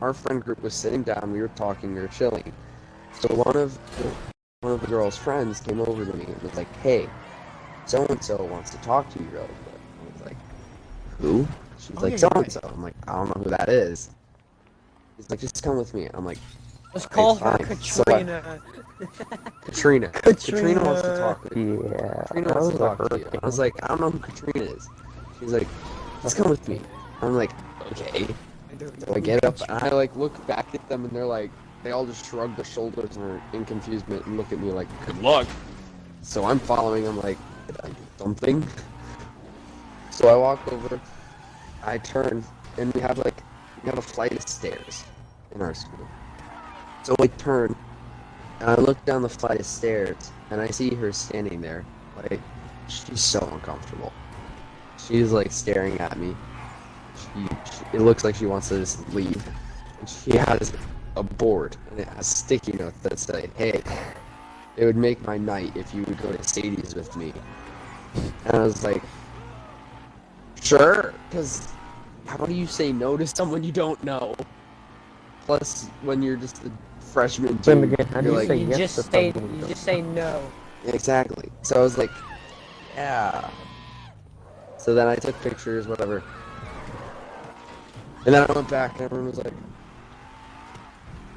B: our friend group was sitting down, we were talking, we were chilling. So one of the girl's friends came over to me and was like, "Hey, so and so wants to talk to you real quick." I was like, "Who?" She's
A: Oh,
B: like,
A: yeah,
B: "So
A: you're
B: and so." I'm like, "I don't know who that is." He's like, "Just come with me." I'm like,
C: Let's call her
B: fine. So I-
C: Katrina.
B: Katrina wants to talk with you.
D: Yeah,
B: Katrina
D: that
B: wants
D: was
B: to
D: a
B: talk to you.
D: hurricane.
B: I was like, I don't know who Katrina is. She's like, let's come with me. I'm like, okay. So I get up and I like look back at them and they're like, they all just shrug their shoulders and are in confusement and look at me like, good luck. So I'm following. I'm like, did I do something? So I walk over, I turn, and we have a flight of stairs in our school. So I turn, and I look down the flight of stairs, and I see her standing there. Like, she's so uncomfortable. She's like staring at me. It looks like she wants to just leave. And she has a board, and it has sticky notes that say, "Hey, it would make my night if you would go to Sadie's with me." And I was like, sure, because how do you say no to someone you don't know? Plus, when you're just a freshman,
D: Then
B: dude,
D: again, how do
B: you're
D: you
B: like,
D: say
C: You
D: yes
C: just
D: to
C: say
D: something
C: you
D: you
C: just say no.
B: exactly. So I was like, yeah. So then I took pictures, whatever. And then I went back and everyone was like,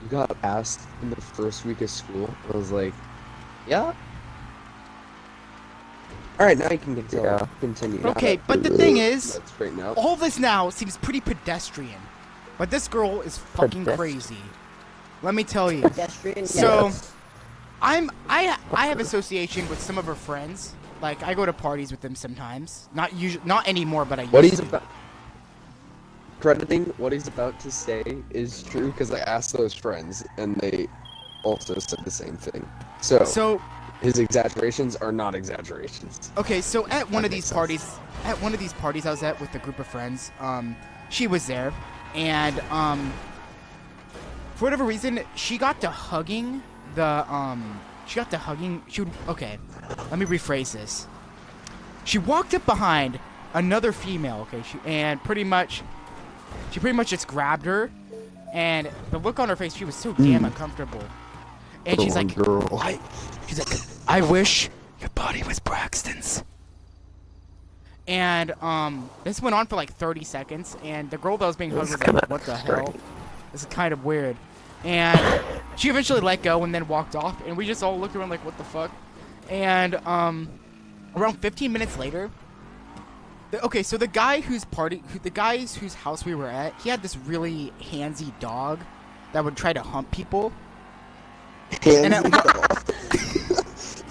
B: you got asked in the first week of school? I was like, yeah. Alright, now you can continue. Now
A: Okay,
B: that-
A: but the thing is,
B: Let's straighten out.
A: all this now seems pretty pedestrian, but this girl is fucking crazy. Let me tell you.
C: Pedestrian.
A: So,
D: Yes.
A: I have association with some of her friends. Like I go to parties with them sometimes. Not anymore, but I used
B: What he's
A: to.
B: about crediting what he's about to say is true because I asked those friends and they also said the same thing. So his exaggerations are not exaggerations.
A: Okay, so at one
B: That
A: of these
B: makes sense.
A: parties I was at with a group of friends, she was there, and for whatever reason, she got to hugging okay, let me rephrase this. She walked up behind another female, okay, and pretty much just grabbed her, and the look on her face, she was so damn uncomfortable. And she's like, I wish your body was Braxton's. And this went on for like 30 seconds, and the girl that was being hugged was like, what the hell? This is kind of weird. And she eventually let go and then walked off, and we just all looked around like, what the fuck? And around 15 minutes later, so the guy whose house we were at, he had this really handsy dog that would try to hump people. And at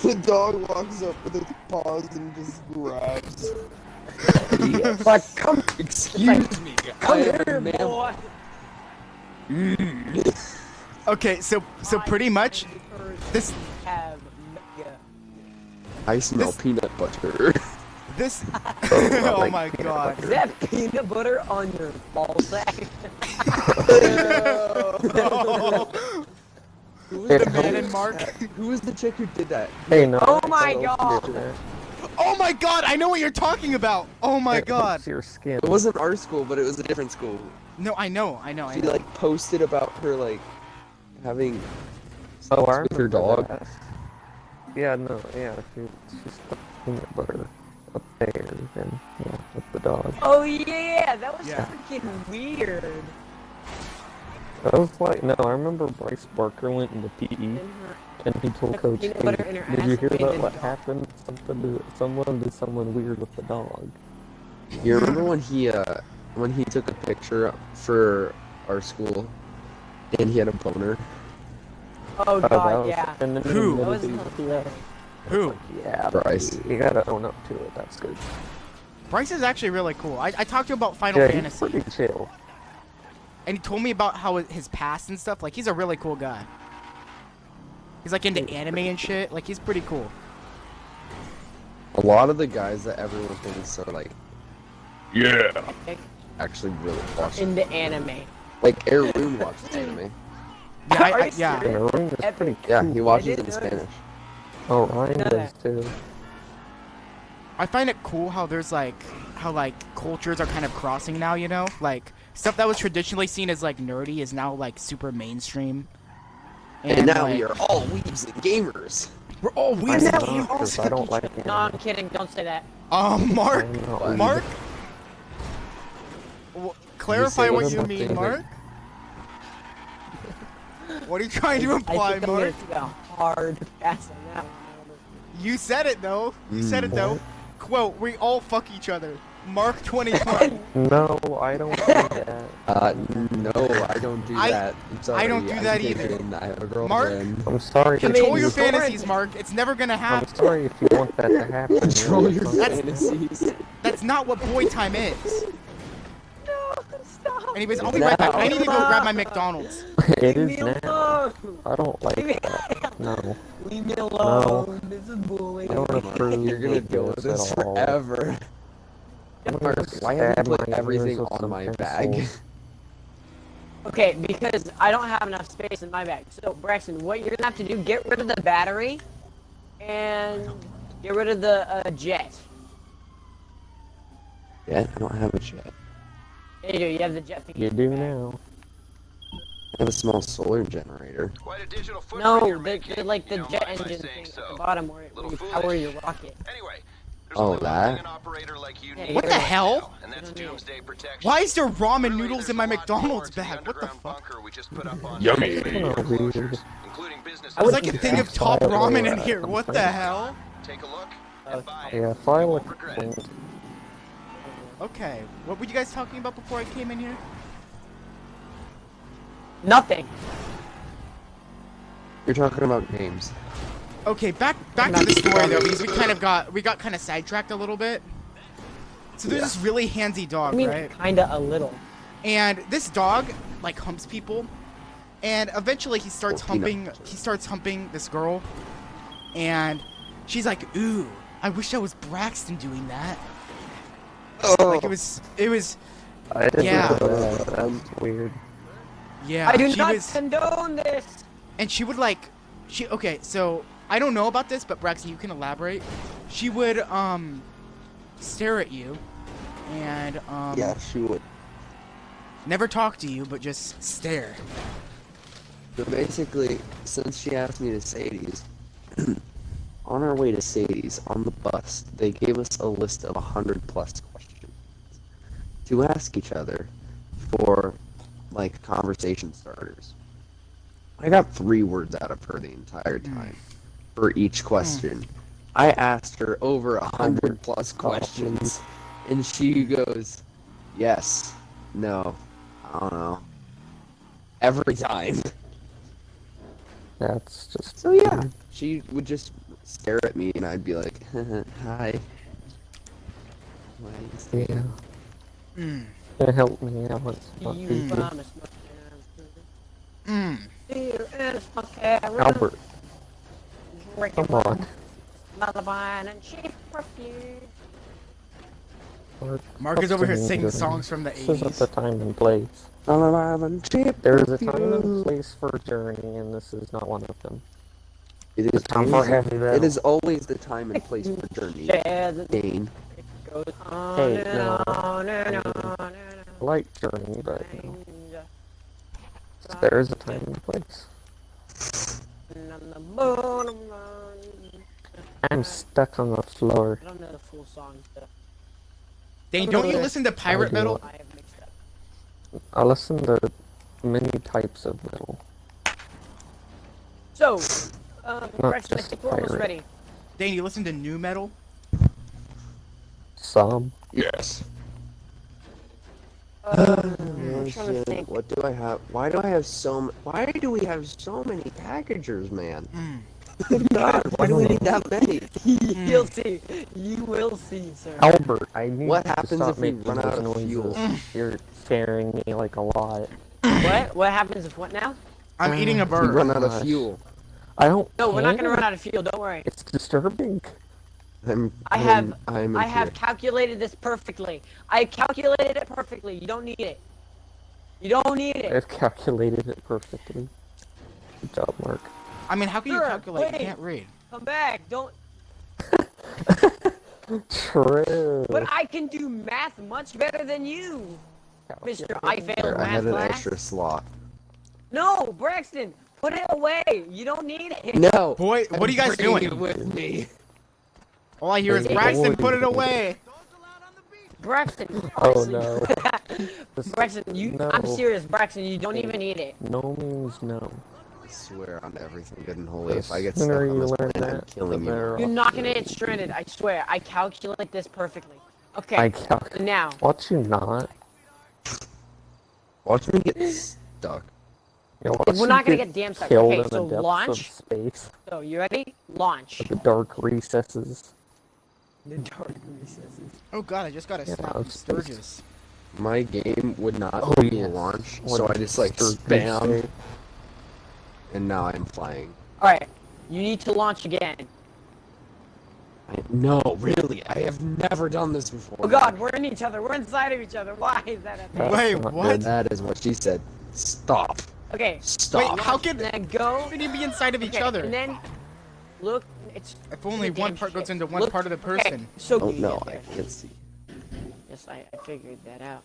B: The dog walks up with its paws and just grabs.
C: It's like, come,
B: Excuse me,
C: come
B: I am a
C: here,
B: mammal.
C: boy.
A: Okay, so pretty much this
C: have mega
B: I smell peanut butter.
A: This.
D: I
A: Oh
D: like
A: my
D: peanut
A: god.
C: Is that peanut butter on your ball sack?
B: Who was
D: Hey,
A: The
B: the
A: man
B: chick-
A: in Mark.
B: Who was the chick who did that?
D: Hey, no.
C: Oh my
D: I
C: God.
D: did that.
A: Oh my god, I know what you're talking about. Oh my
D: It
A: god.
D: hurts your skin.
B: It wasn't our school, but it was a different school.
A: No, I know.
B: She like posted about her like having
D: Oh, I
B: sex with her
D: remember
B: dog.
D: that. Yeah, no, yeah, she stuck peanut butter up there, and yeah, with the dog.
C: Oh yeah, that was
A: Yeah.
C: freaking weird.
D: I was like, no, I remember Bryce Barker went into PE,
C: In her-
D: and he told
C: Put
D: Coach,
C: peanut
D: hey,
C: butter in her
D: did you
C: ass
D: hear
C: and
D: about
C: then
D: what
C: dog.
D: happened? Someone did someone weird with the dog.
B: You remember when he took a picture for our school and he had a boner?
C: Oh
D: that
C: god,
D: was,
C: yeah.
D: and then he
A: Who?
C: That was
D: admitted he- yeah.
A: Who?
D: Yeah,
B: Bryce.
D: You gotta own up to it, that's good.
A: Bryce is actually really cool. I talked to him about Final
D: Yeah, he's
A: Fantasy,
D: pretty chill.
A: and he told me about how his past and stuff. Like, he's a really cool guy. He's like into anime and shit. Like, he's pretty cool.
B: A lot of the guys that everyone thinks are like
F: Yeah.
B: actually really watch
C: Into anime.
B: like Airloon watches anime.
A: Yeah,
C: Are you
A: yeah.
D: And Ryan is
C: Epic.
D: pretty
B: Yeah,
D: cool.
B: he watches
C: I
B: it in
C: didn't notice.
B: Spanish.
D: Oh, Ryan
C: know
D: does
C: that.
D: too.
A: I find it cool how there's like cultures are kind of crossing now. You know, like stuff that was traditionally seen as like nerdy is now like super mainstream.
B: And now
A: like,
B: we are all weebs and gamers.
A: we're all
D: I
A: weird.
D: know, 'cause I don't like it.
C: No, I'm kidding. Don't say that.
A: Mark,
D: I'm not weird.
A: Mark. Clarify
B: say
A: what
B: one
A: you
B: more
A: mean,
B: thing,
A: Mark. What are you trying to
C: I
A: imply,
C: think I'm
A: Mark?
C: gonna take a hard pass on that one.
A: You said it though. You said it though. Quote: "We all fuck each other." Mark 2020.
D: No, I don't do that.
B: No, I don't do
A: I-
B: that. I'm sorry.
A: I don't do
B: I'm
A: that either.
B: kidding. I have a
A: Mark?
B: girlfriend.
D: I'm sorry. if
A: Control
C: mean,
A: your
D: you-
C: Soren-
A: fantasies, Mark. It's never gonna
D: I'm
A: happen.
D: sorry if you want that to happen.
B: Control
D: really.
B: your
A: That's-
B: fantasies.
A: That's not what boy time is.
C: No, stop.
A: Anyways, I'll be right back. I need to go grab my McDonald's.
D: It
C: Leave
D: is
C: me
D: now.
C: alone.
D: I don't like
C: Leave me
D: that. No.
C: Leave me alone. This is bullying.
D: I don't approve
B: You're gonna
D: of
B: deal with this
D: at all.
B: forever.
D: I'm gonna
B: Mark, why have you
D: stab
B: put
D: my
B: everything
D: ears with
B: on
D: some
B: my
D: pencils.
B: bag?
C: Okay, because I don't have enough space in my bag. So, Braxton, what you're gonna have to do, get rid of the battery and get rid of the jet.
B: Yeah, I don't have a jet.
C: Yeah, you do. You have the jet thing.
D: You do now.
B: I have a small solar generator.
G: Quite a digital footprint
C: No,
G: you're
C: the
G: making,
C: like the
G: you know,
C: jet
G: mind my
C: engine
G: saying
C: thing
G: so.
C: at the bottom where
G: Little
C: you
G: foolish.
C: power your rocket.
G: Anyway, there's
B: Oh,
G: only one
B: that?
G: thing an operator like you
C: Yeah,
G: need
A: What the
G: right
A: hell?
G: now, and that's doomsday protection.
A: Why is there ramen
G: Really,
A: noodles
G: there's
A: in my
G: a lot more
A: McDonald's
G: to the
A: bag? What the
G: underground
A: fuck?
G: bunker we just put up on
F: Yummy.
G: closures, including business
A: I was like a
G: hours.
A: thing of top
D: File
A: ramen
D: a
A: in here. What the
D: complaint.
A: hell?
G: Take a look and buy it.
D: Yeah,
G: You
D: file a
G: won't regret it.
D: complaint.
A: Okay, what were you guys talking about before I came in here?
C: Nothing.
B: You're talking about games.
A: Okay, back to the story though, because we got kind of sidetracked a little bit. So there's this really handsy
C: I
A: dog,
C: mean,
A: right?
C: kinda a little.
A: And this dog like humps people, and eventually he starts
B: Oh, peanut
A: humping.
B: butter.
A: He starts humping this girl, and she's like, "Ooh, I wish I was Braxton doing that." Like it was,
D: I didn't
A: Yeah.
D: know that. That's weird.
A: yeah.
C: I do
A: she
C: not
A: was,
C: condone this.
A: and she would like, okay, so I don't know about this, but Braxton, you can elaborate. She would stare at you, and
B: Yeah, she would.
A: never talk to you, but just stare.
B: So basically, since she asked me to Sadie's, on our way to Sadie's, on the bus, they gave us a list of 100 plus questions to ask each other for, like, conversation starters. I got 3 words out of her the entire time for each question. I asked her over 100 plus questions, and she goes, yes, no, I don't know, every time.
D: That's just.
B: So yeah, she would just stare at me, and I'd be like, "Hi." Why are you staring?
D: Yeah.
A: Mm.
D: Help me out. Fuck
C: You
D: people.
C: promised
A: Mm.
C: Here is my carrot.
D: Albert,
C: Rick
D: come
C: and
D: on.
C: Lullaby and cheap perfume.
A: Mark is over here singing
D: Journey.
A: songs from the
D: This isn't
A: 80s.
D: the time and place.
B: On an island cheap
D: There is a time and
B: perfume.
D: place for Journey, and this is not one of them.
B: It is
D: time for heavy metal.
B: It is always the time and place for Journey.
C: Yeah, the
B: Dane.
C: goes on
D: Hey,
C: and
D: no.
C: on and on and
D: I like Journey, but you know,
C: on.
D: there is a time and place.
C: On the bottom line.
D: I'm stuck on the floor.
C: I don't know the full song, so
A: Dane, don't you listen to pirate
D: do.
A: metal?
C: I have mixed up.
D: I listen to many types of metal.
C: So,
D: Not
C: Braxton, I
D: just
C: think we're almost
D: pirate.
C: ready.
A: Dane, you listen to new metal?
D: Some.
F: Yes.
C: I'm trying to think.
B: What do I have? Why do I have why do we have so many packagers, man? God, why do we need that many?
C: You'll see. You will see, sir.
D: Albert, I need
B: What
D: to
B: happens
D: stop
B: if we
D: making
B: run
D: those
B: out of
D: noises.
B: fuel?
D: You're scaring me like a lot.
C: What? What happens if what now?
A: I'm eating a
B: We
A: bird.
B: run out of
D: Gosh.
B: fuel.
D: I don't.
C: No, we're not gonna
D: care.
C: run out of fuel. Don't worry.
D: It's disturbing.
B: I'm
C: I have
B: in
C: calculated this perfectly. I calculated it perfectly. You don't need it. You don't need it.
D: I've calculated it perfectly. Good job, Mark.
A: I mean, how can you
C: Sir,
A: calculate?
C: wait.
A: You can't read.
C: Come back. Don't.
D: True.
C: But I can do math much better than you, Mister. I failed
B: I had
C: math
B: an
C: class.
B: extra slot.
C: No, Braxton, put it away. You don't need it.
B: No.
A: Boy, what are you guys
B: Bring
A: doing?
B: it with me.
A: All I hear is
D: Hey,
A: Braxton,
D: boy.
A: put it away.
C: Braxton.
D: Oh
C: honestly-
D: no.
C: Braxton, I'm
D: No.
C: serious, Braxton. You don't even need it.
D: No means no.
B: I swear on everything good and holy.
D: The
B: If I get stuck
D: sooner
B: on
D: you
B: this
D: learn
B: planet, I'm
D: that,
B: killing
D: the
B: you.
D: better
C: You're
D: off.
C: not gonna get stranded. I swear. I calculate this perfectly. Okay.
D: I calculate.
C: Now,
D: Watch you not.
B: Watch me get stuck.
D: You know,
C: we're
D: watch
C: not
D: you
C: gonna get damn stuck.
D: killed
C: Okay,
D: in
C: so
D: the depths
C: launch.
D: of space,
C: So you ready? Launch.
D: the dark recesses.
C: The dark recesses.
A: Oh god, I just got a
D: Yeah,
A: snap
D: it's-
A: Sturgis.
B: My game would not
D: Oh,
B: let me
D: yes.
B: launch,
D: What
B: so
D: did
B: I just like
D: Sturgis
B: spam,
D: say?
B: and now I'm flying.
C: All right. You need to launch again.
B: No, really, I have never done this before.
C: Oh God, we're in each other. We're inside of each other. Why is that a thing?
D: That's
A: Wait,
D: not
A: what?
D: good.
B: That is what she said. Stop.
C: Okay.
B: Stop.
A: Wait, how
C: And
A: can
C: then go.
A: we be inside of each
C: Okay,
A: other?
C: And then look. It's.
A: If only
C: the
A: one
C: damn
A: part goes
C: shit.
A: into one
C: Look-
A: part of the
C: okay,
A: person.
C: So
B: Oh
C: you
B: no,
C: get
B: I
C: there.
B: can't see.
C: Yes, I figured that out.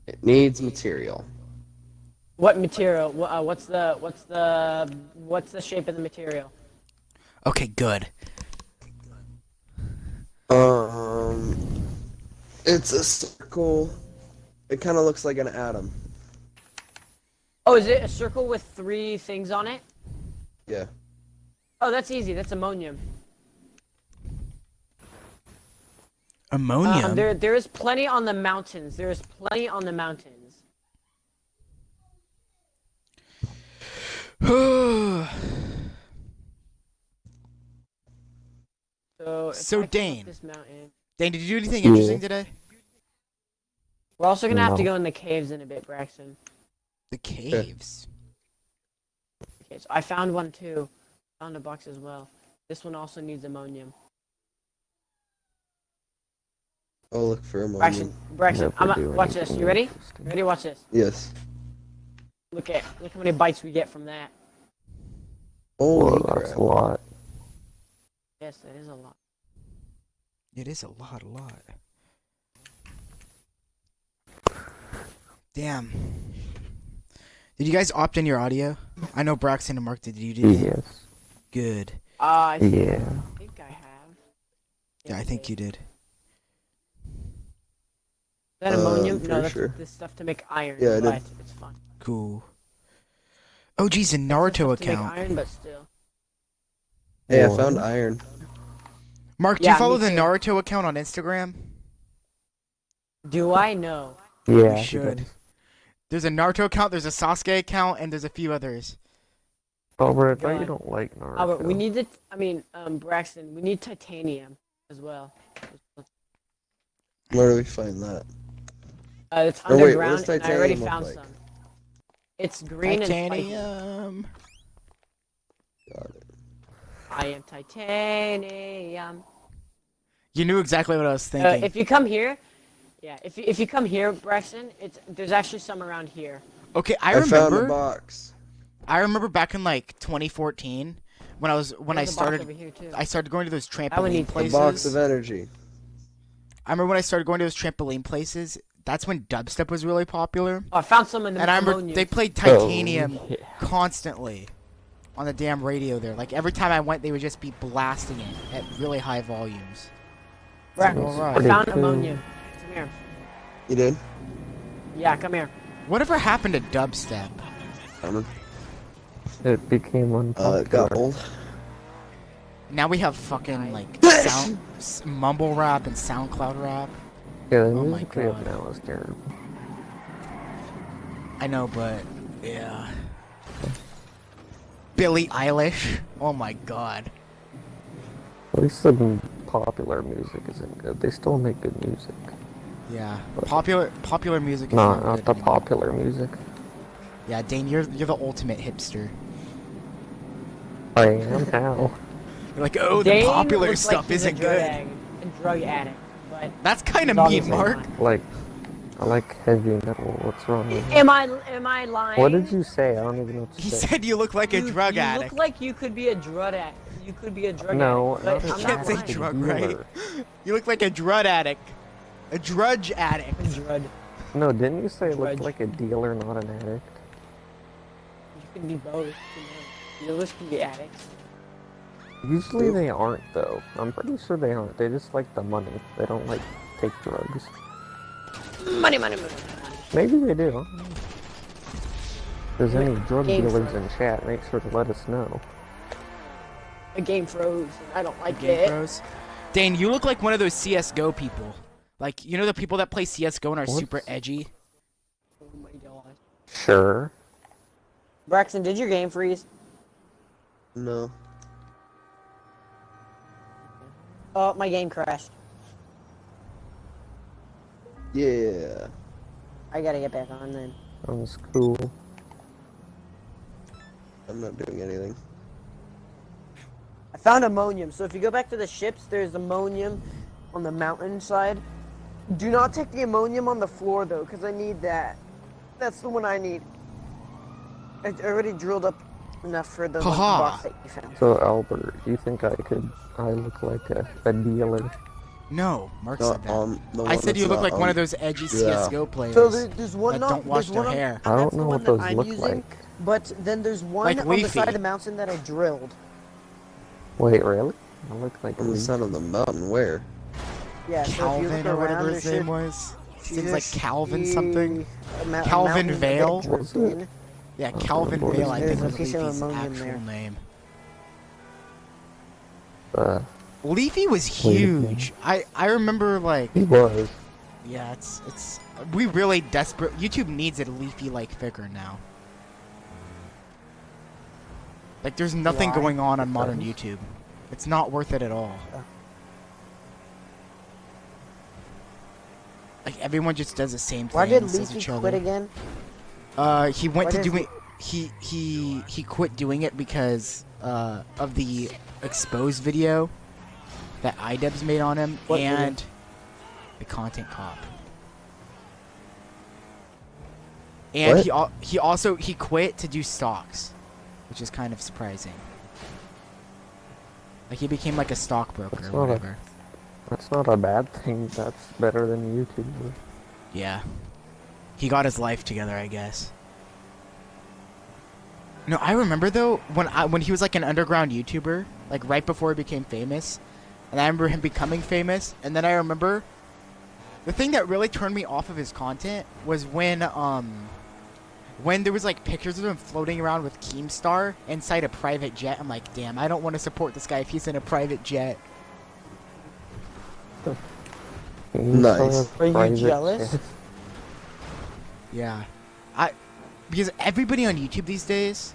B: It needs material.
C: What material? What's the shape of the material?
A: Okay, good.
B: It's a circle. It kind of looks like an atom.
C: Oh, is it a circle with 3 things on it?
B: Yeah.
C: Oh, that's easy. That's ammonium.
A: Ammonium.
C: There is plenty on the mountains. There is plenty on the mountains. So, if
A: So,
C: I click
A: Dane.
C: this mountain,
A: Dane, did you do anything
D: Yeah.
A: interesting today?
C: we're also gonna have to
D: No.
C: go in the caves in a bit, Braxton.
A: The caves.
C: Okay, so I found one too. Found a box as well. This one also needs ammonium.
B: Oh, look for a
C: Braxton,
B: moment.
C: Braxton,
D: Never do
C: watch this.
D: anything
C: You ready?
D: interesting.
C: Ready? Watch this.
B: Yes.
C: Look how many bites we get from that.
B: Holy
D: Whoa, that's
B: crap.
D: a lot.
C: Yes, that is a lot.
A: It is a lot, Damn. Did you guys opt in your audio? I know Braxton and Mark did. You did?
D: Yes.
A: Good.
C: I
D: Yeah.
C: think I have.
A: Yeah, I think you did.
C: Is that ammonium?
B: I'm
C: No,
B: pretty
C: that's
B: sure.
C: this stuff to make iron.
B: Yeah, I did.
C: but it's fun.
A: Cool. Oh, geez, a Naruto
C: To make
A: account.
C: iron, but still.
B: Hey, I
D: What?
B: found iron.
A: Mark, do
C: Yeah,
A: you follow
C: me
A: the
C: too.
A: Naruto account on Instagram?
C: Do I know?
D: Yeah.
A: You should.
D: it is.
A: There's a Naruto account, there's a Sasuke account, and there's a few others.
D: Albert, I know you
C: God.
D: don't like Naruto.
C: Albert, we need Braxton, we need titanium as well.
B: Where do we find that?
C: It's
B: Oh, wait, what
C: underground,
B: does
C: and I already
B: titanium look
C: found
B: like?
C: some. It's green and spiky.
A: Titanium.
B: Got it.
C: I am titanium.
A: You knew exactly what I was thinking.
C: If you come here, yeah, if you come here, Braxton, there's actually some around here.
A: Okay,
B: I found a box.
A: I remember back in like 2014 when I
C: There's a box over here, too.
A: I started going to those
C: one
A: trampoline
C: needs-
B: A
A: places.
B: box of energy.
A: I remember when I started going to those trampoline places. That's when dubstep was really popular.
C: Oh, I found some in the
A: And I remember
C: ammonia.
A: they played Titanium
D: Oh, yeah.
A: constantly on the damn radio there. Like every time I went, they would just be blasting it at really high volumes.
C: Braxton,
A: Alright.
C: I found
D: Pretty
C: ammonia. Come here.
B: You did?
C: Yeah, come here.
A: Whatever happened to dubstep?
B: Armor.
D: It became unpopular.
B: It got old.
A: Now we have fucking like mumble rap and SoundCloud rap.
D: Yeah, the
A: Oh my
D: music we have
A: God.
D: now is terrible.
A: I know, but yeah. Billie Eilish. Oh my God.
D: At least the popular music isn't good. They still make good music.
A: Yeah. Popular music. Is
D: No,
A: not
D: not
A: good
D: the
A: anymore.
D: popular music.
A: Yeah, Dane, you're the ultimate hipster.
D: I am now.
A: You're like, oh,
C: Dane
A: the popular
C: looks
A: stuff
C: like he's
A: isn't good.
C: A drug addict, but
A: That's kind of
C: he's
A: mean,
C: obviously
A: Mark.
C: not.
D: I like heavy metal. What's wrong with that?
C: Am I lying?
D: What did you say? I don't even know what to
A: He
D: say.
A: said you look like a drug
C: you
A: addict.
C: look like you could be a drug addict. You could be a drug
D: No,
C: addict.
D: not
C: But
D: a
C: I'm
A: can't
C: not
A: say
C: lying.
A: drug,
D: dealer.
A: right? You look like a drug addict. A drudge addict.
C: Drug.
D: No, didn't you say it looked
C: Drudge.
D: like a dealer, not an addict?
C: You can be both. You know. Dealers can be addicts.
D: Usually they aren't, though. I'm pretty sure they aren't. They just like the money. They don't like take drugs.
C: Money, money, money.
D: Maybe they do. I don't know. If there's any drug
C: Game
D: dealers
C: froze.
D: in chat, make sure to let us know.
C: The game froze. I don't like
A: Game
C: it.
A: Pros. Dane, you look like one of those CS:GO people. Like, you know the people that play CS:GO and are
D: What?
A: super edgy?
C: Oh my god.
D: Sure.
C: Braxton, did your game freeze?
B: No.
C: Oh, my game crashed.
B: Yeah.
C: I gotta get back on then.
D: Sounds cool.
B: I'm not doing anything.
C: I found ammonium. So if you go back to the ships, there's ammonium on the mountainside. Do not take the ammonium on the floor though, because I need that. That's the one I need. I already drilled up enough for the
A: Haha.
C: box that you found.
D: So, Albert, you think I look like a dealer?
A: No, Mark said that.
B: The
A: I
B: one
A: said you
B: that's
A: look
B: not
A: like one
B: on-
A: of those edgy
B: yeah.
A: CS:GO players
C: So there's one
A: that don't wash
C: there's
A: their
C: one
A: hair.
D: I don't
C: that's the
D: know
C: one
D: what
C: that
D: those
C: I'm
D: look
C: using,
D: like.
C: But then there's one
A: Like
C: on the
A: Leafy.
C: side of the mountain that I drilled.
D: Wait, really? I look like
B: On the side of the mountain, where?
C: Yeah, so if you
A: Calvin
C: look
A: or
C: around,
A: whatever
C: there
A: his
C: should
A: name was.
C: see
A: Seems like
C: there
A: Calvin
C: should
A: something.
C: be a
A: Calvin
C: mountain that
A: Vale?
C: I drilled
D: What's it?
C: in.
A: Yeah,
D: Oh,
A: Calvin
D: what
A: Vale,
D: is
A: I
D: it?
A: think
C: There's
A: was
C: a piece of
A: Leafy's
C: ammonium
A: actual
C: there.
A: name.
D: He
A: Leafy was huge. I remember like
D: was.
A: yeah, it's we really desperate. YouTube needs a Leafy like figure now. Like there's nothing
C: Why?
A: going on modern
D: Because-
A: YouTube. It's not worth it at all. Like everyone just does the same thing.
C: Why did
A: says
C: Leafy
A: each
C: quit
A: other.
C: again?
A: He went
C: Why
A: to
C: did
A: doing. He quit doing it because of the exposed video that iDubbbz made on him
C: What video?
A: and the content cop. And
B: What?
A: he quit to do stocks, which is kind of surprising. Like he became like a stockbroker
D: That's
A: or
D: not a-
A: whatever.
D: That's not a bad thing. That's better than YouTube.
A: Yeah. He got his life together, I guess. No, I remember though when he was like an underground YouTuber, like right before he became famous, and I remember him becoming famous, and then I remember the thing that really turned me off of his content was when there was like pictures of him floating around with Keemstar inside a private jet. I'm like, damn, I don't want to support this guy if he's in a private jet.
B: Nice.
C: Are you jealous?
A: Yeah, because everybody on YouTube these days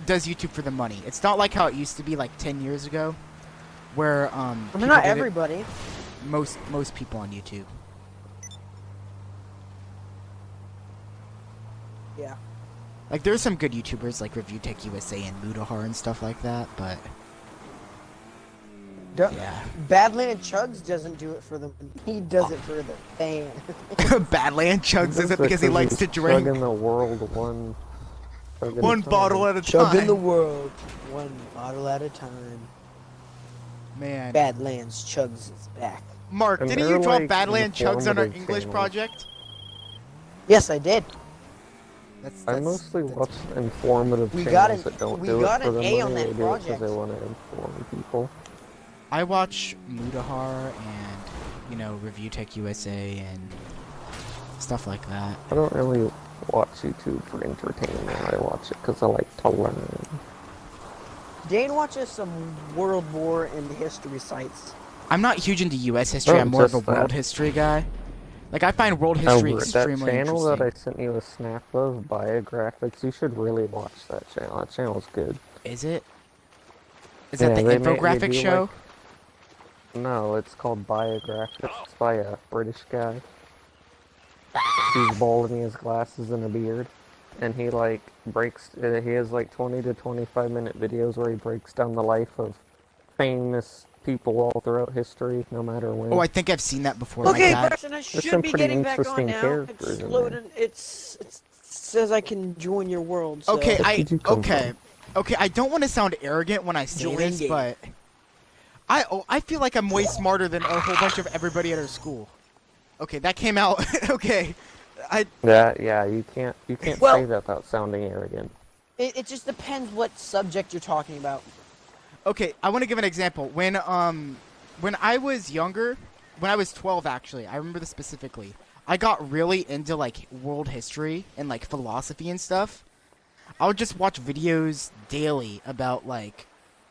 A: does YouTube for the money. It's not like how it used to be like 10 years ago, where
C: I mean,
A: people
C: not
A: did it-
C: everybody.
A: most people on YouTube.
C: Yeah.
A: Like, there's some good YouTubers like Review Tech USA and Mudahar and stuff like that, but yeah.
C: Badland Chugs doesn't do it for them. He does it for the fan.
A: Badland chugs is it because he likes to drink
D: Chugging the world one.
A: one bottle at a
C: Chug in the
A: time.
C: world, one bottle at a time.
A: Man.
C: Badlands Chugs is back.
A: Mark,
D: And
A: didn't
D: they're,
A: you drop
D: like,
A: Badland chugs on our
D: informative
A: English
D: channels.
A: project?
C: Yes, I did.
D: I mostly watch informative
C: We
D: channels
C: got an-
D: that don't
C: we
D: do
C: got
D: it for
C: an
D: the
C: A
D: money.
C: on that
D: They do it because
C: project.
D: they want to inform people.
A: I watch Mudahar and, you know, Review Tech USA and stuff like that.
D: I don't really watch YouTube for entertainment. I watch it because I like to learn.
C: Dane watches some World War and history sites.
A: I'm not huge into U.S. history.
D: Oh,
A: I'm more of a
D: just that.
A: world history guy. Like, I find world history
D: That
A: extremely
D: channel that I
A: interesting.
D: sent you a snap of, Biographics, you should really watch that channel. That channel's good.
A: Is it? Is that
D: Yeah,
A: the
D: they
A: infographic
D: do,
A: show?
D: No, it's called Biographics. It's by a British guy. He's bald and he has glasses and a beard. And he, like, he has, like, 20 to 25 minute videos where he breaks down the life of famous people all throughout history, no matter when.
A: Oh, I think I've seen that before.
C: Okay,
A: My dad.
C: Braxton, I
D: some
C: should be
D: pretty
C: getting back on
D: interesting
C: now.
D: characters
C: It's
D: in
C: loading. It says I can join your world. So.
A: Okay,
D: did you come
A: okay. I don't want to sound arrogant when I say
C: Join
A: this,
C: game.
A: but I feel like I'm way smarter than a whole bunch of everybody at our school. Okay, that came out. Okay,
D: Yeah, you can't
C: Well-
D: say that without sounding arrogant.
C: It just depends what subject you're talking about.
A: Okay, I want to give an example. When I was younger, when I was 12 actually, I remember this specifically. I got really into like world history and like philosophy and stuff. I would just watch videos daily about like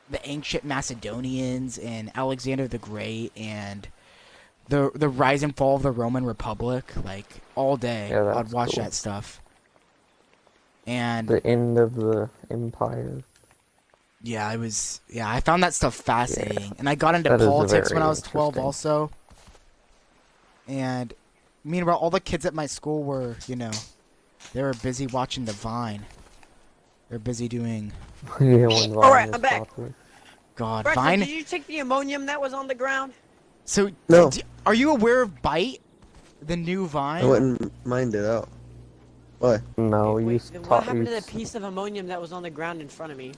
A: the ancient Macedonians and Alexander the Great and the rise and fall of the Roman Republic, like all day.
D: Yeah,
A: I'd
D: that's
A: watch
D: cool.
A: that stuff. And
D: The end of the empire.
A: yeah, I found that stuff fascinating. And I got into
D: That is
A: politics when
D: very
A: I was 12
D: interesting.
A: also. And meanwhile, all the kids at my school were, you know, they were busy watching the Vine. They're busy doing,
D: Yeah, when Vine
C: Alright,
D: was
C: I'm back.
D: popular.
A: God,
C: Braxton,
A: Vine.
C: did you take the ammonium that was on the ground?
A: So,
B: No.
A: are you aware of Bite? The new Vine?
B: I wouldn't mind it out. What?
D: No,
C: Wait,
D: you
C: then what
D: taught
C: happened to
D: you.
C: the piece of ammonium that was on the ground in front of me?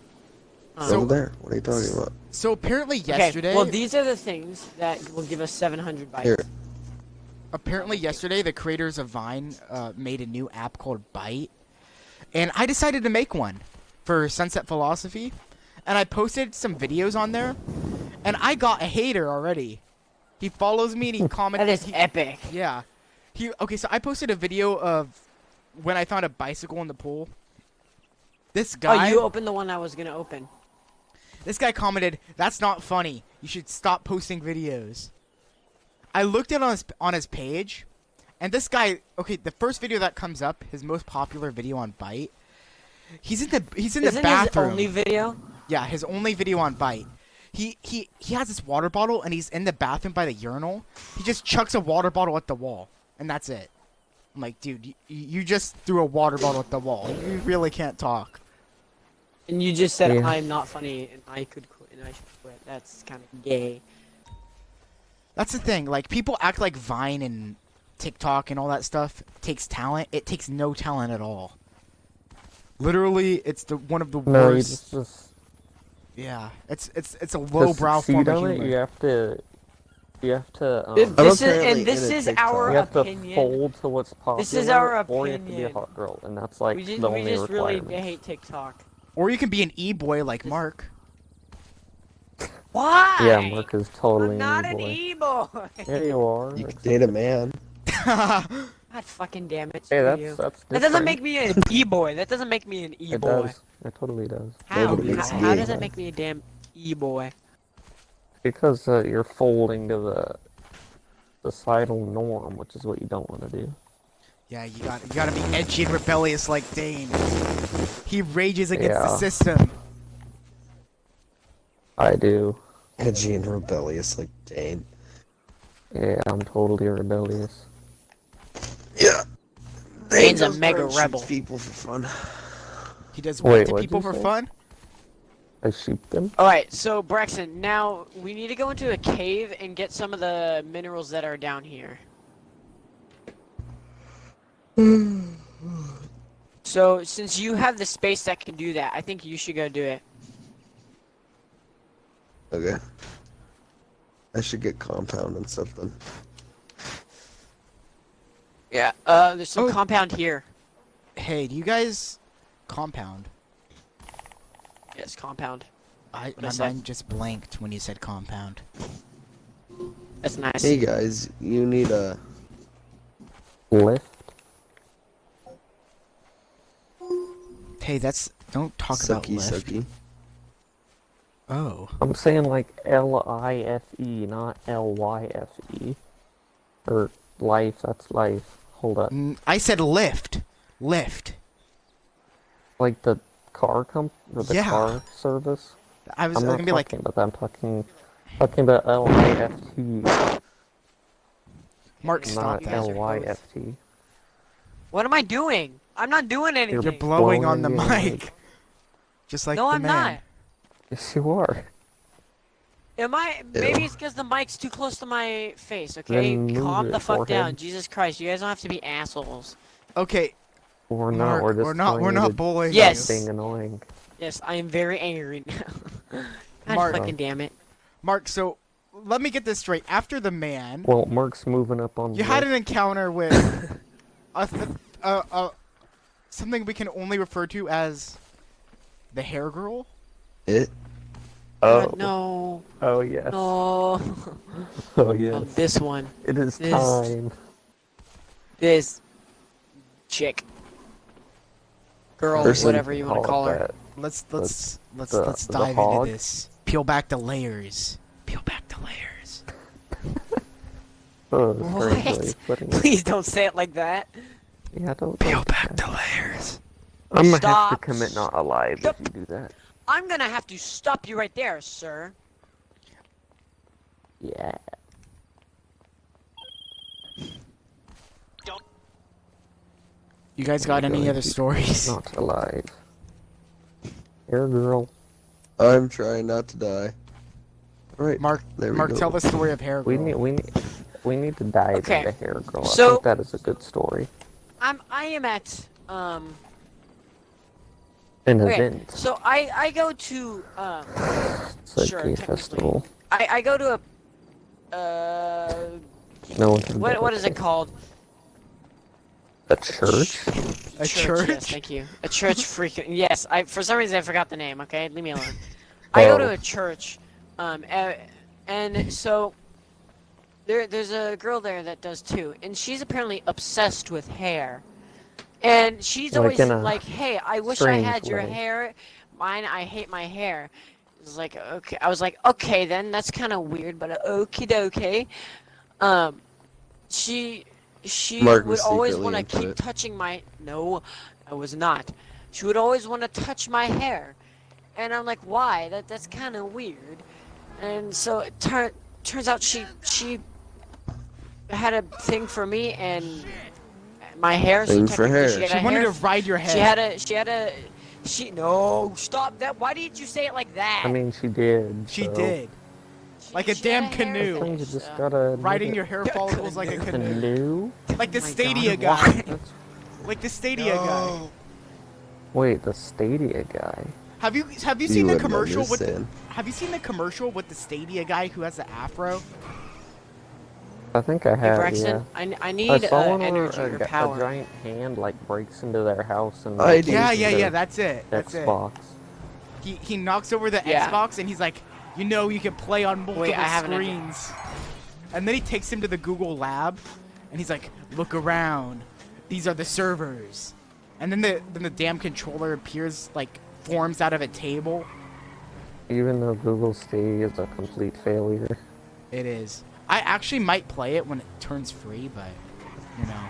A: So-
B: Over there. What are you talking about?
A: So apparently
C: Okay,
A: yesterday,
C: well these are the things that will give us 700 bytes.
B: Here.
A: apparently yesterday the creators of Vine made a new app called Bite. And I decided to make one for Sunset Philosophy. And I posted some videos on there. And I got a hater already. He follows me and he commented.
C: That is epic.
A: Yeah. Okay, so I posted a video of when I found a bicycle in the pool. This
C: Oh,
A: guy,
C: you opened the one I was gonna open.
A: this guy commented, "That's not funny. You should stop posting videos." I looked at on his page, and this guy, okay, the first video that comes up, his most popular video on Byte, he's in the
C: Isn't
A: bathroom.
C: his only video?
A: Yeah, his only video on Byte. He has this water bottle and he's in the bathroom by the urinal. He just chucks a water bottle at the wall, and that's it. I'm like, dude, you just threw a water bottle at the wall. You really can't talk.
C: And you just said
D: Yeah.
C: I'm not funny and I could quit and I should quit. That's kind of gay.
A: That's the thing. Like, people act like Vine and TikTok and all that stuff takes talent. It takes no talent at all. Literally, it's one of the
D: No, you
A: worst.
D: just
A: Yeah, it's a
D: to
A: lowbrow
D: succeed
A: form of
D: on it.
A: humor.
D: You have to.
C: This,
B: I'm
C: this is
B: apparently
C: and this
B: in a
C: is
B: TikTok.
C: our
D: You have to
C: opinion.
D: fold to what's popular.
C: This is our
D: Or you have to be a
C: opinion.
D: hot girl, and that's like
C: we
D: the
C: just
D: only
C: really
D: requirement.
C: hate TikTok.
A: Or you can be an e-boy like Mark.
C: Why?
D: Yeah, Mark is totally
C: I'm not
D: an
C: an
D: e-boy.
C: e-boy.
D: Yeah, you are.
B: You could date a man.
C: God fucking damn it.
D: Hey,
C: screw
D: that's
C: you.
D: that's
C: That doesn't
D: different.
C: make me an e-boy. That doesn't make me an
D: It
C: e-boy.
D: does. It totally does.
C: How?
B: Nobody makes
C: How
B: me
C: does
B: a-
C: it make me a damn e-boy?
D: Because you're folding to the societal norm, which is what you don't want to do.
A: Yeah, you gotta be edgy and rebellious like Dane. He rages against the
D: Yeah.
A: system.
D: I do.
B: Edgy and rebellious like Dane.
D: Yeah, I'm totally rebellious.
B: Yeah.
C: Dane's a
B: goes
C: mega
B: around, shoots
C: rebel.
B: people for fun.
A: He does
D: Wait,
A: what to
D: what'd
A: people
D: you
A: for
D: say?
A: fun?
D: I shoot them.
C: Alright, so Braxton, now we need to go into a cave and get some of the minerals that are down here. So, since you have the space that can do that, I think you should go do it.
B: Okay. I should get compound and stuff then.
C: Yeah, there's some
A: Oh.
C: compound here.
A: Hey, do you guys compound?
C: Yes, compound.
A: My
C: I said?
A: mind just blanked when you said compound.
C: That's nice.
B: Hey guys, you need a...
D: Lift.
A: Hey, don't talk about
B: sucky
A: lift.
B: sucky.
A: Oh.
D: I'm saying like L-I-F-E, not L-Y-F-E. Or life, that's life. Hold up.
A: I said lift. Lift.
D: Like the car or the
A: Yeah.
D: car service?
A: I was
D: I'm not
A: gonna be like,
D: talking about that, I'm talking about L-I-F-T,
A: Mark, stop
D: not
A: that.
D: L-Y-F-T.
C: What am I doing? I'm not doing anything.
A: You're blowing
D: blowing
A: on the
D: in your mic.
A: mic. Just like
C: no,
A: the
C: I'm
A: man.
C: not.
D: Yes, you are.
C: Am I?
B: Ew.
C: Maybe it's because the mic's too close to my face. Okay,
D: Then move
C: calm
D: it,
C: the fuck down.
D: forehead.
C: Jesus Christ, you guys don't have to be assholes.
A: Okay,
D: We're not,
A: Mark,
D: we're just
A: we're not
D: telling you to
A: bullying
C: Yes.
D: stop being annoying.
C: Yes, I am very angry now. God
A: Mark.
C: fucking damn it.
A: Mark, so let me get this straight. After the man,
D: Well, Mark's moving up on
A: you had an encounter with something we can only refer to as the hair girl.
B: It?
C: God, no.
D: Oh, yes.
C: No.
D: Oh, yes.
C: Oh, this one.
D: It is
C: this-
D: time.
C: This chick. Girl,
B: Person.
C: whatever you want to call her.
D: that.
A: Let's
D: the
A: dive
D: hog?
A: into this. Peel back the layers. Peel back the layers.
D: Oh,
C: What?
D: strangely putting it.
C: Please don't say it like that.
D: Yeah, don't.
A: Peel
D: don't-
A: back the layers.
D: I'm gonna have to
C: Stop.
D: commit not alive
C: Stop.
D: if you do that.
C: I'm gonna have to stop you right there, sir.
D: Yeah.
A: You guys got any
D: Going
A: other
D: to
A: stories?
D: Not alive. Air girl.
B: I'm trying not to die. Alright,
A: Mark,
B: there we
A: Mark,
B: go.
A: tell the story of hair girl.
D: We need to dive
C: Okay.
D: into hair girl. I
C: So-
D: think that is a good story.
C: I am at
D: An
C: okay.
D: event.
C: So I go to
D: It's like
C: sure,
D: a
C: technically.
D: festival.
C: I go to a
D: No one can
C: what is it called?
D: A church?
A: A church?
C: Yes, thank you. A church freaking yes. I for some reason I forgot the name. Okay, leave me alone. I go to
D: Oh.
C: a church, and so there's a girl there that does too, and she's apparently obsessed with hair, and she's
D: Like
C: always
D: in a
C: like, "Hey, I wish I
D: strange
C: had your
D: way.
C: hair. Mine, I hate my hair." It's like okay. I was like, okay, then that's kind of weird, but okie dokie. She
B: Mark
C: would
B: was
C: always
B: secretly
C: want to
B: into
C: keep
B: it.
C: touching my. No, I was not. She would always want to touch my hair, and I'm like, why? That's kind of weird. And so it turns out she had a thing for me and my hair.
B: Thing
C: so
B: for
C: technically
B: hair.
C: She, had
A: She
C: a
A: wanted
C: hair
A: to ride your head.
C: No, stop that. Why did you say it like that?
D: I mean, she did.
A: She
D: so-
A: did. Like a
C: She
A: damn
C: had a hair
A: canoe.
D: Sometimes you
C: fetish,
D: just gotta admit
A: Riding
D: it.
A: your hair follicles like a canoe.
D: Canoe?
A: Like the
C: Oh my
A: Stadia
C: God,
A: guy.
C: why?
D: That's...
A: Like the Stadia guy.
D: Wait, the Stadia guy.
A: Have you
B: You
A: seen the
B: wouldn't
A: commercial with
B: understand.
A: Have you seen the commercial with the Stadia guy who has the afro?
D: I think I
C: Hey,
D: have,
C: Braxton,
D: yeah.
C: I
D: I
C: need
D: saw one
C: energy
D: where
C: or
D: a
C: power.
D: giant hand like breaks into their house and
B: I
D: like,
B: do.
A: Yeah,
D: uses
A: yeah,
D: their
A: yeah. That's it. That's it.
D: Xbox.
A: He knocks over the
C: Yeah.
A: Xbox and he's like, you know, you can play on multiple
C: Wait, I have an idea.
A: screens. And then he takes him to the Google lab, and he's like, look around. These are the servers. And then the damn controller appears, like, forms out of a table.
D: Even though Google Stadia is a complete failure.
A: It is. I actually might play it when it turns free, but, you know.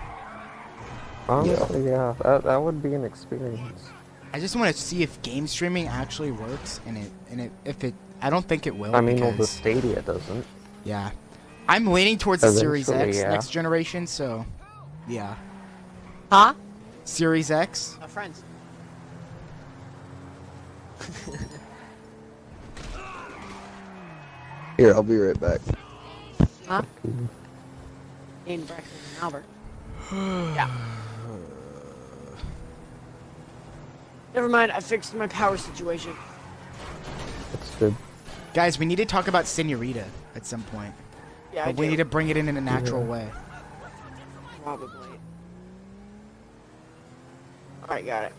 D: Honestly, yeah, that would be an experience.
A: I just want to see if game streaming actually works, if it, I don't think it will.
D: I mean, well, the
A: because,
D: Stadia doesn't.
A: yeah, I'm leaning towards the Series
D: Eventually,
A: X
D: yeah.
A: next generation, so, yeah.
C: Huh?
A: Series X.
C: Friends.
B: Here, I'll be right back.
C: Huh? Dane, Braxton, and Albert. Yeah. Never mind, I fixed my power situation.
D: That's good.
A: Guys, we need to talk about Senorita at some point.
C: Yeah,
A: But we need to bring it in a natural
D: Yeah.
A: way.
C: Probably. Alright, got it.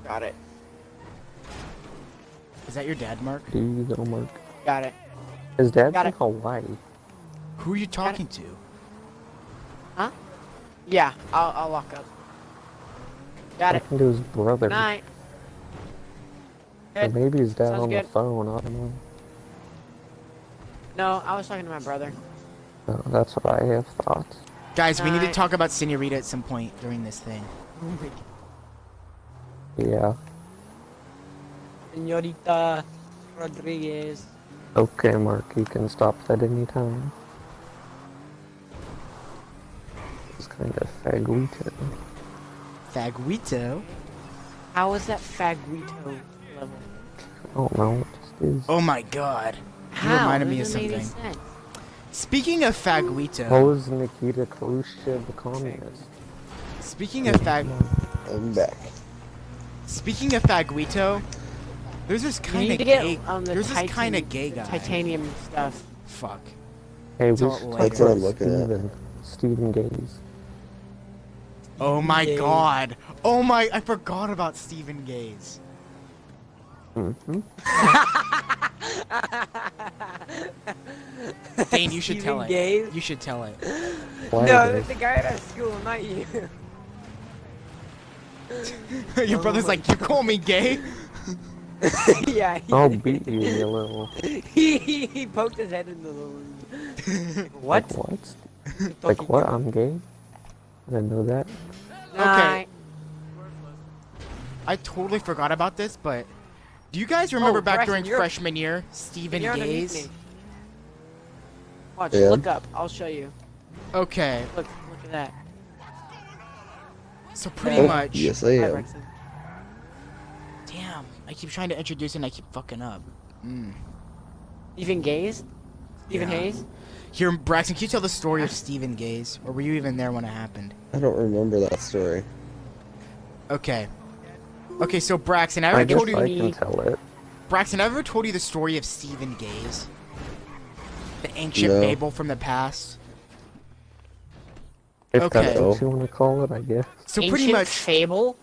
C: Got it.
A: Is that your dad, Mark?
D: Here you go, Mark.
C: Got it.
D: His dad's
C: Got
D: in
C: it.
D: Hawaii.
A: Who are you talking to?
C: Huh? Yeah, I'll lock up. Got it.
D: Talking to his brother.
C: Night.
D: Or
C: Good.
D: maybe his dad
C: Sounds
D: on
C: good.
D: the phone, I don't know.
C: No, I was talking to my brother.
D: No, that's what I have thought.
A: Guys, we need to
C: Night.
A: talk about Senorita at some point during this thing.
D: Yeah.
C: Señorita Rodriguez.
D: Okay, Mark, you can stop that anytime. It's kind of faguito.
A: Faguito?
C: How is that faguito level?
D: I don't know, it just is.
A: Oh my god. You
C: How?
A: reminded me of
C: Doesn't make any
A: something.
C: sense.
A: Speaking of Faguito.
D: How is Nikita Khrushchev the communist?
A: Speaking of
B: I'm back.
A: Speaking of Faguito, there's this
C: You
A: kind
C: need
A: of
C: to get
A: gay.
C: the
A: There's this kind of gay guy.
C: titanium stuff.
A: Fuck.
D: Hey, we
A: Tell it
D: should
A: later.
D: talk
B: That's what I'm
D: about
B: looking at.
D: Stephen Gaze.
A: Oh my
C: Gaze.
A: god. Oh my, I forgot about Stephen Gaze.
D: Mm-hmm.
A: Dane, you should tell
C: Stephen
A: it.
C: Gaze?
A: You should tell it.
D: Why
C: No,
D: is
C: that's the guy at our school, not you.
A: Your brother's like, you call me gay?
C: Yeah,
D: I'll beat you, you little...
C: he poked his head into the room. What?
D: Like what? Like what? I'm gay? I didn't know that.
A: Okay. I totally forgot about this, but do you guys remember
C: Oh,
A: back
C: Braxton,
A: during
C: you're-
A: freshman year, Stephen
C: You're underneath
A: Gaze?
C: me. Watch,
B: Yeah.
C: look up. I'll show you.
A: Okay,
C: Look at that.
A: so pretty
B: Oh,
A: much.
B: yes, I
C: Hi,
B: am.
C: Braxton.
A: Damn, I keep trying to introduce it and I keep fucking up.
C: Stephen Gaze? Stephen
A: Yeah.
C: Hayes?
A: Here, Braxton, can you tell the story of Stephen Gaze? Or were you even there when it happened?
B: I don't remember that story.
A: Okay. Okay, so Braxton, I
D: I
A: ever
D: guess
A: told you
D: I can tell it.
A: Braxton, I ever told you the story of Stephen Gaze? The ancient
B: No.
A: fable from the past?
D: If
A: Okay.
D: that's what you want to call it, I guess.
A: So
C: Ancient
A: pretty much,
C: Fable? What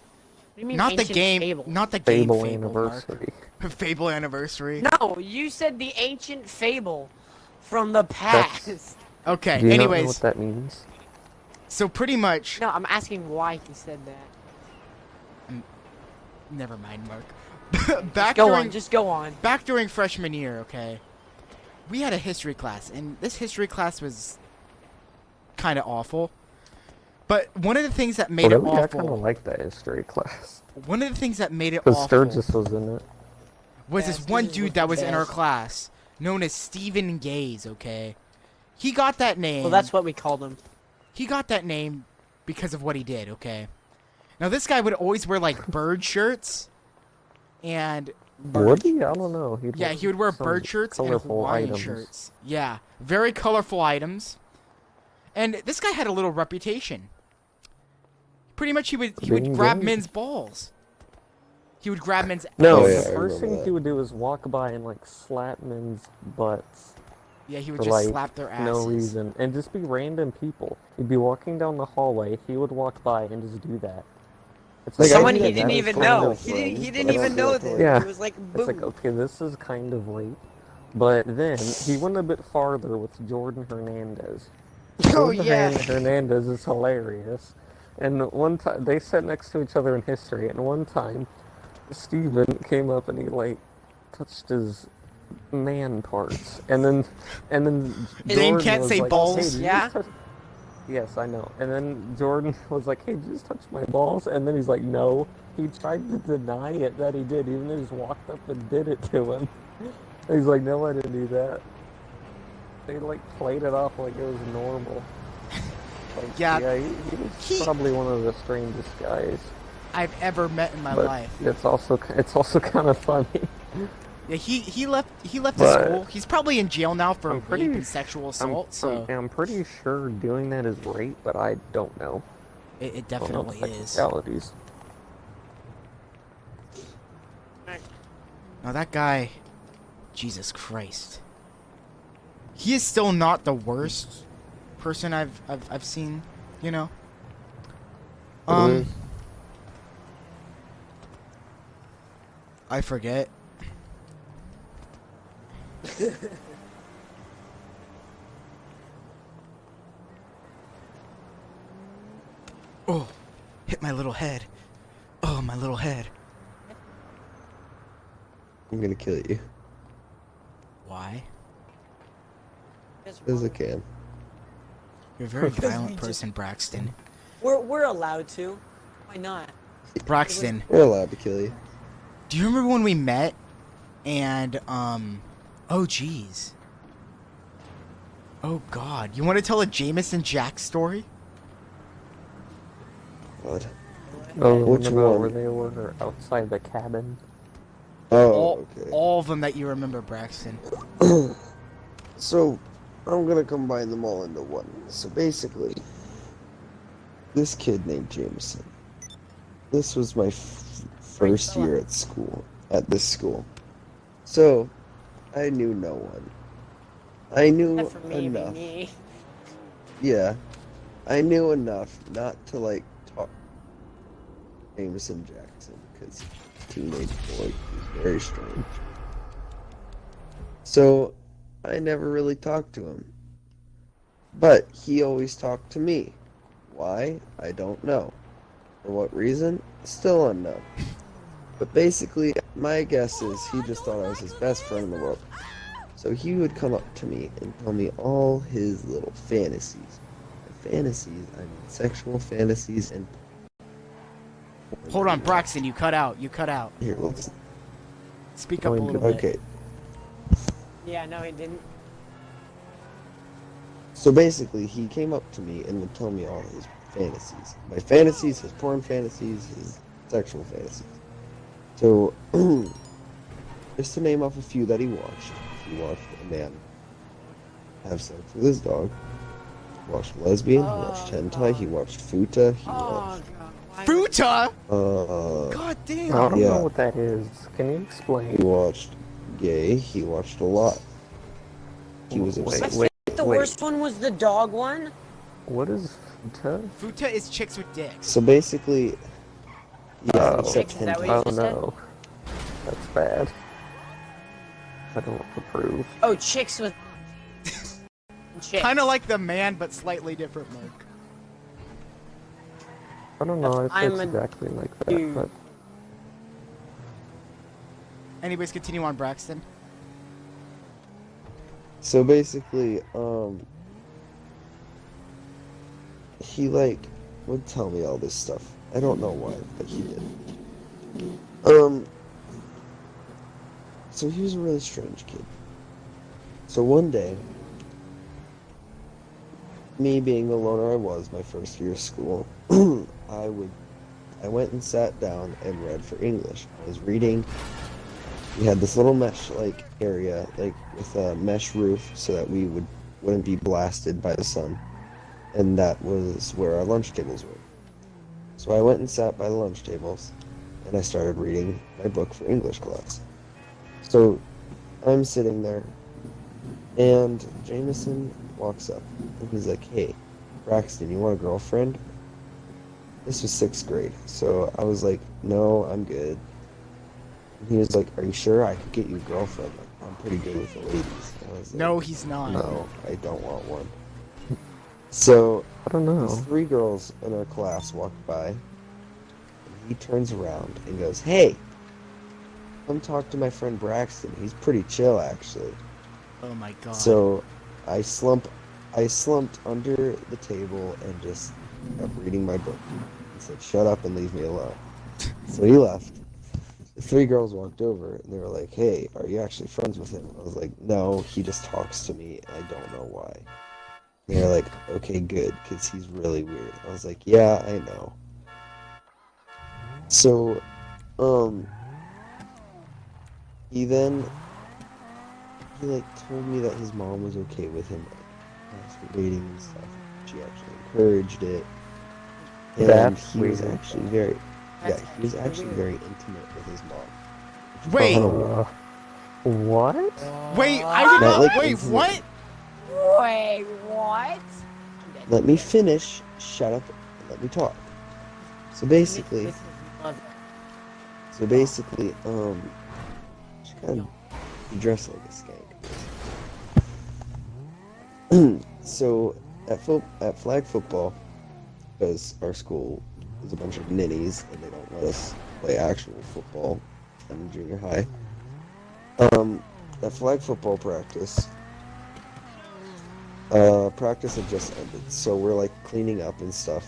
C: do you mean
A: not the
C: ancient
A: game,
C: Fable?
A: not the game
D: Fable
A: fable, Mark.
D: anniversary.
A: Fable anniversary.
C: No, you said the ancient fable from the past.
A: Okay,
D: Do you not know
A: anyways,
D: what that means?
A: so pretty much,
C: No, I'm asking why he said that.
A: never mind, Mark. back
C: Go
A: during
C: on, just go on.
A: back during freshman year, okay, we had a history class, and this history class was kind of awful. But one of the things that made
D: Really?
A: it
D: I kind of
A: awful,
D: like that history class.
A: one of the things that made it
D: Because
A: awful
D: Sturgis was in it.
A: was
C: Yeah,
A: this one
C: Sturgis
A: dude
C: was
A: that
C: the
A: was in our
C: best.
A: class, known as Stephen Gaze, okay? He got that name.
C: Well, that's what we called him.
A: He got that name because of what he did, okay? Now, this guy would always wear, like, bird shirts, and...
D: Would he? I don't know.
A: Yeah, he would wear
D: some
A: bird shirts and
D: colorful
A: Hawaiian
D: items.
A: shirts. Yeah, very colorful items. And this guy had a little reputation. Pretty much, he would
D: Being
A: grab
D: gay.
A: men's balls. He would grab men's
D: No,
B: Oh,
A: asses.
B: yeah,
D: the
B: I
D: first
B: remember
D: thing
B: that.
D: he would do is walk by and like slap men's butts
A: Yeah, he would
D: for
A: just
D: like
A: slap their asses.
D: no reason, and just be random people. He'd be walking down the hallway, he would walk by and just do that. It's
B: Like, I
C: Someone
B: do
C: he
B: that
C: didn't
B: with
C: even
B: friends
C: know.
B: of
C: He didn't,
B: friends,
C: didn't
B: but I
C: even
B: don't
C: know
B: do it
C: this.
D: Yeah.
C: He was like,
D: It's
C: boom.
D: like, okay, this is kind of late. But then he went a bit farther with Jordan Hernandez.
C: Oh,
D: Jordan
C: yeah.
D: Hernandez is hilarious. And one time, they sat next to each other in history, and one time, Steven came up and he, like, touched his man parts. And then
A: Dane
D: Jordan
A: can't
D: was
A: say
D: like,
A: balls.
D: "Hey, did you
C: Yeah?
D: just touch-" Yes, I know. And then Jordan was like, hey, did you just touch my balls? And then he's like, no. He tried to deny it that he did, even though he just walked up and did it to him. And he's like, no, I didn't do that. They, like, played it off like it was normal. Like,
A: Yeah.
D: he was
A: He-
D: probably one of the strangest guys.
A: I've ever met in my
D: But
A: life.
D: it's also kind of funny.
A: Yeah, he left the
D: But-
A: school. He's probably in jail now for
D: I'm pretty
A: rape and sexual assault. So
D: I'm pretty sure doing that is rape, but I don't know.
A: it
D: I don't know
A: definitely
D: the
A: is.
D: technicalities.
A: Now that guy, Jesus Christ, he is still not the worst person I've seen. You know.
B: Really?
A: I forget. Oh, hit my little head. Oh, my little head.
B: I'm gonna kill you.
A: Why?
B: As I can.
A: You're a very
C: Because
A: violent
C: we just-
A: person, Braxton.
C: We're allowed to. Why not?
A: Braxton,
B: We're allowed to kill you.
A: do you remember when we met? And oh geez. Oh God, you want to tell a Jameson Jack story?
B: God.
D: Oh,
B: Which
D: about
B: one?
D: where they were outside the cabin.
B: Oh, okay.
A: All of them that you remember, Braxton.
B: So, I'm gonna combine them all into one. So basically, this kid named Jameson. This was my first year at school, at this school. So, I knew no one. I knew
C: Except for me,
B: enough.
C: me.
B: Yeah, I knew enough not to like talk Jameson Jackson because teenage boy, he's very strange. So, I never really talked to him. But he always talked to me. Why? I don't know. For what reason? Still unknown. But basically, my guess is he just thought I was his best friend in the world. So he would come up to me and tell me all his little fantasies. By fantasies, I mean sexual fantasies and...
A: Hold on, Braxton, you cut out. You cut out.
B: Here, let's...
A: Speak up a little bit.
B: Okay,
C: Yeah, no, he didn't.
B: so basically, he came up to me and would tell me all his fantasies. By fantasies, his porn fantasies, his sexual fantasies. So, just to name off a few that he watched. He watched a man have sex with his dog. He watched lesbian. He watched hentai. He watched futa. He
C: Oh
B: watched...
C: god. Why?
A: Fruta!
B: Uh,
A: God
D: I
A: damn.
D: don't
B: Yeah.
D: know what that is. Can you
B: he
D: explain?
B: watched gay. He watched a lot. He was
D: Wait,
B: obsessed.
D: wait,
C: The
D: wait.
C: worst one was the dog one.
D: What is futa?
A: Futa is chicks with dicks.
B: So basically, yeah,
D: Oh.
B: except
C: Is that what
B: hentai.
C: you
D: Oh
C: just said?
D: no. That's bad. I don't approve.
C: Oh, chicks with chicks.
A: Kind of like the man, but slightly different look.
D: I don't know if
C: I'm
D: it's
C: a
D: exactly like that,
C: dude.
D: but
A: Anyways, continue on, Braxton.
B: So basically, he like would tell me all this stuff. I don't know why, but he did. So he was a really strange kid. So one day, me being the loner I was my first year of school, I went and sat down and read for English. I was reading. We had this little mesh like area, like with a mesh roof, so that we wouldn't be blasted by the sun, and that was where our lunch tables were. So I went and sat by the lunch tables, and I started reading my book for English class. So I'm sitting there, and Jameson walks up, and he's like, "Hey, Braxton, you want a girlfriend?" This was 6th grade, so I was like, "No, I'm good." And he was like, "Are you sure I could get you a girlfriend? Like, I'm pretty good with the ladies." And I was like,
A: No, he's not.
B: "No, I don't want one." So
D: I don't know.
B: these 3 girls in our class walked by, and he turns around and goes, "Hey, come talk to my friend Braxton. He's pretty chill, actually."
A: Oh my God.
B: So I slumped under the table and just kept reading my book. He said, "Shut up and leave me alone." So he left. The 3 girls walked over and they were like, "Hey, are you actually friends with him?" I was like, "No, he just talks to me. I don't know why." They're like, okay, good, because he's really weird. I was like, yeah, I know. So, he like told me that his mom was okay with him like masturbating and stuff. She actually encouraged it. And
D: That's
B: he was
D: weird.
B: actually very,
C: That's
B: he was
C: actually
B: actually
C: weird.
B: very intimate with his mom.
A: Wait,
B: Kinda weird.
D: What?
A: wait, I did
B: Not
A: not.
B: like
A: Wait,
B: intimate.
A: what?
C: Wait, what?
B: Let me finish. Shut up and let me talk. So basically,
C: With his mother.
B: she kind of dressed like a skank. So at flag football, because our school is a bunch of ninnies and they don't let us play actual football in junior high. At flag football practice, practice had just ended, so we're like cleaning up and stuff.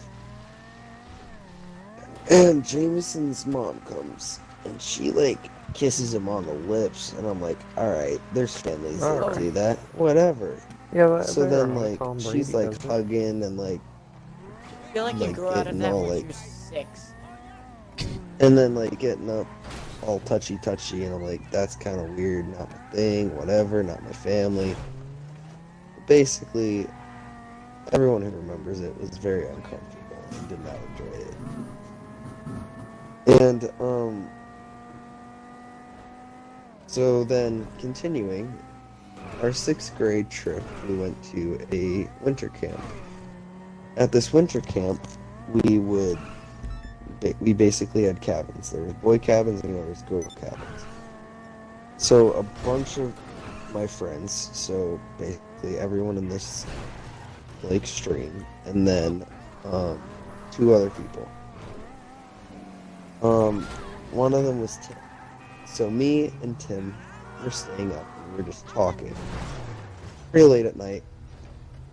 B: And Jameson's mom comes and she like kisses him on the lips, and I'm like, alright, there's families that
D: Alright.
B: do that, whatever.
D: Yeah,
B: So
D: they're
B: then
D: on
B: like
D: Tom
B: she's
D: Brady,
B: like
D: doesn't it?
B: hugging and like,
C: I feel like you
B: like,
C: grew out of
B: getting
C: that
B: all,
C: when
B: like-
C: you were 6.
B: and then like getting up all touchy, and I'm like, that's kind of weird, not my thing, whatever, not my family. Basically, everyone who remembers it was very uncomfortable and did not enjoy it. And so then continuing, our 6th grade trip, we went to a winter camp. At this winter camp, we basically had cabins. There was boy cabins and there was girl cabins. So a bunch of my friends, so basically everyone in this lake stream, and then 2 other people. One of them was Tim. So me and Tim were staying up and we were just talking. Pretty late at night.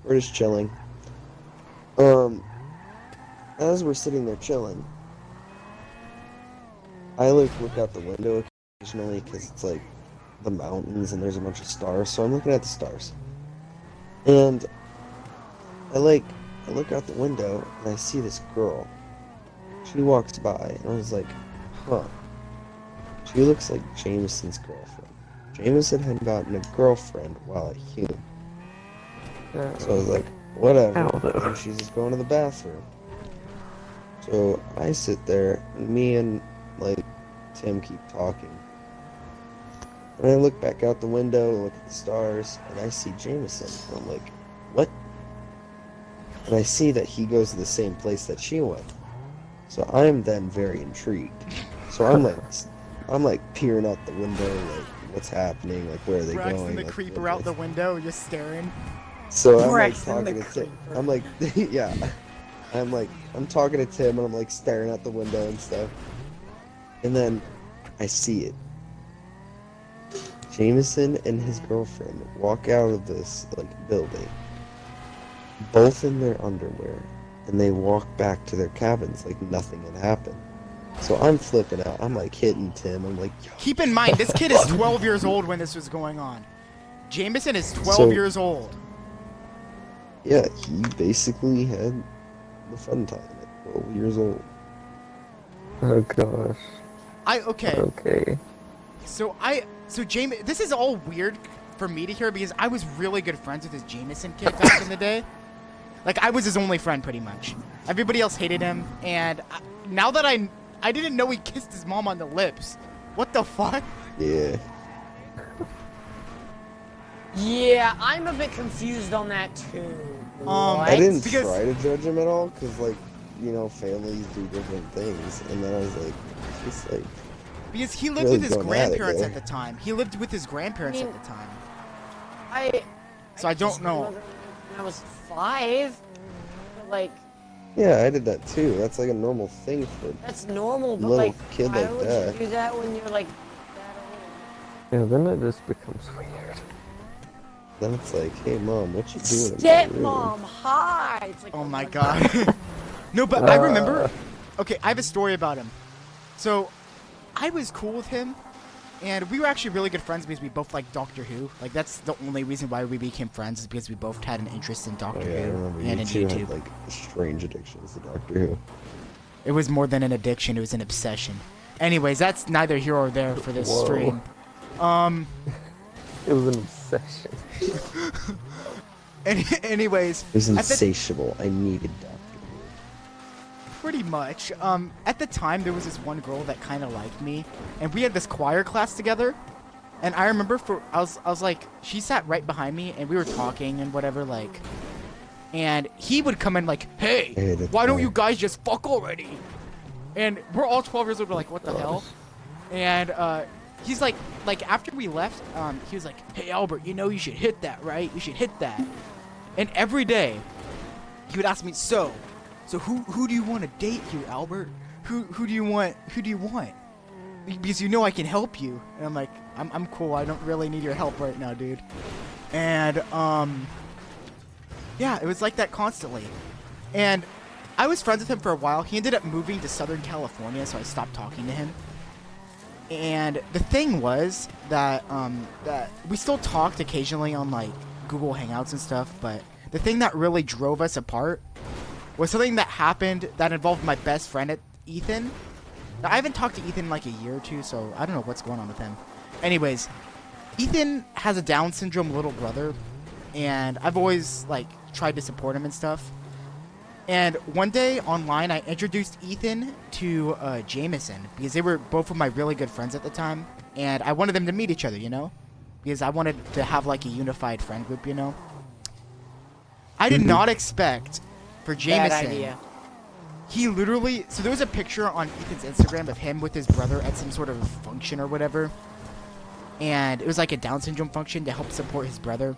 B: We're just chilling. As we're sitting there chilling, I like look out the window occasionally because it's like the mountains and there's a bunch of stars, so I'm looking at the stars. And I look out the window and I see this girl. She walks by and I was like, huh. She looks like Jameson's girlfriend. Jameson had gotten a girlfriend while at Hume. So I was like, whatever.
D: How though?
B: And she's just going to the bathroom. So I sit there, and me and like Tim keep talking. And I look back out the window and look at the stars, and I see Jameson. And I'm like, what? And I see that he goes to the same place that she went. So I'm then very intrigued. So I'm like peering out the window, like what's happening, like where are they
A: Braxton
B: going?
A: the
B: like,
A: creeper
B: what-
A: out the window, just staring.
B: So I'm like
C: Braxton
B: talking
C: the
B: to Tim.
C: creeper.
B: I'm like, yeah. I'm talking to Tim and I'm like staring out the window and stuff. And then I see it. Jameson and his girlfriend walk out of this like building, both in their underwear, and they walk back to their cabins like nothing had happened. So I'm flipping out. I'm like hitting Tim. I'm like, yo.
A: Keep in mind, this kid is 12 years old when this was going on. Jameson is 12
B: So-
A: years old.
B: Yeah, he basically had the fun time at 12 years old.
D: Oh gosh.
A: Okay. So James, this is all weird for me to hear because I was really good friends with this Jameson kid back in the day. Like I was his only friend pretty much. Everybody else hated him, and now that I didn't know he kissed his mom on the lips. What the fuck?
B: Yeah.
C: Yeah, I'm a bit confused on that too.
A: I
B: I didn't
A: because-
B: try to judge him at all, because, like, you know, families do different things. And then I was like, it's like,
A: Because he lived
B: Really
A: with his
B: going at it
A: grandparents
B: there.
A: at the time. He lived with his grandparents
C: I
A: at
C: mean-
A: the time.
C: I
A: I don't
C: kissed my
A: know.
C: mother when I was 5. But, like,
B: yeah, I did that too. That's like a normal thing for.
C: that's normal, but
B: Little
C: like,
B: kid
C: why
B: like
C: would
B: that.
C: you do that when you're like that
D: Yeah, then it just becomes weird.
B: Then it's like, hey mom, what you
C: old?
B: doing in my room?
C: Stepmom, hi! It's like,
A: Oh my
C: my
A: god. No, but I remember. Okay, I have a story about him. So, I was cool with him, And we were actually really good friends because we both liked Doctor Who. Like, that's the only reason why we became friends, is because we both had an interest in
B: Oh
A: Doctor
B: yeah, I
A: Who
B: remember
A: and
B: you
A: in
B: two
A: YouTube.
B: had like strange addictions to Doctor Who.
A: It was more than an addiction, it was an obsession. Anyways, that's neither here or there for this
D: Whoa.
A: stream.
D: It was an obsession.
A: Anyways,
B: It was
A: at the-
B: insatiable. I needed Doctor Who.
A: pretty much. At the time, there was this one girl that kind of liked me, and we had this choir class together. And I remember I was like, she sat right behind me, and we were talking and whatever, like. And he would come in like, hey,
B: Hey, that's
A: why don't
B: right.
A: you guys just fuck already? And we're all 12 years old, we're like, what the hell? And he's like after we left, he was like, hey Albert, you know you should hit that, right? You should hit that. And every day, he would ask me, so who do you want to date here, Albert? Who do you want? Because you know I can help you. And I'm like, I'm cool. I don't really need your help right now, dude. And yeah, it was like that constantly. And I was friends with him for a while. He ended up moving to Southern California, so I stopped talking to him. And the thing was that that we still talked occasionally on like Google Hangouts and stuff, but the thing that really drove us apart was something that happened that involved my best friend, Ethan. Now, I haven't talked to Ethan in like a year or two, so I don't know what's going on with him. Anyways, Ethan has a Down syndrome little brother, and I've always like tried to support him and stuff. And one day online, I introduced Ethan to Jameson because they were both of my really good friends at the time, and I wanted them to meet each other, you know, because I wanted to have like a unified friend group, you know. I did not expect for
C: Bad
A: Jameson.
C: idea.
A: He literally, so there was a picture on Ethan's Instagram of him with his brother at some sort of function or whatever, and it was like a Down syndrome function to help support his brother.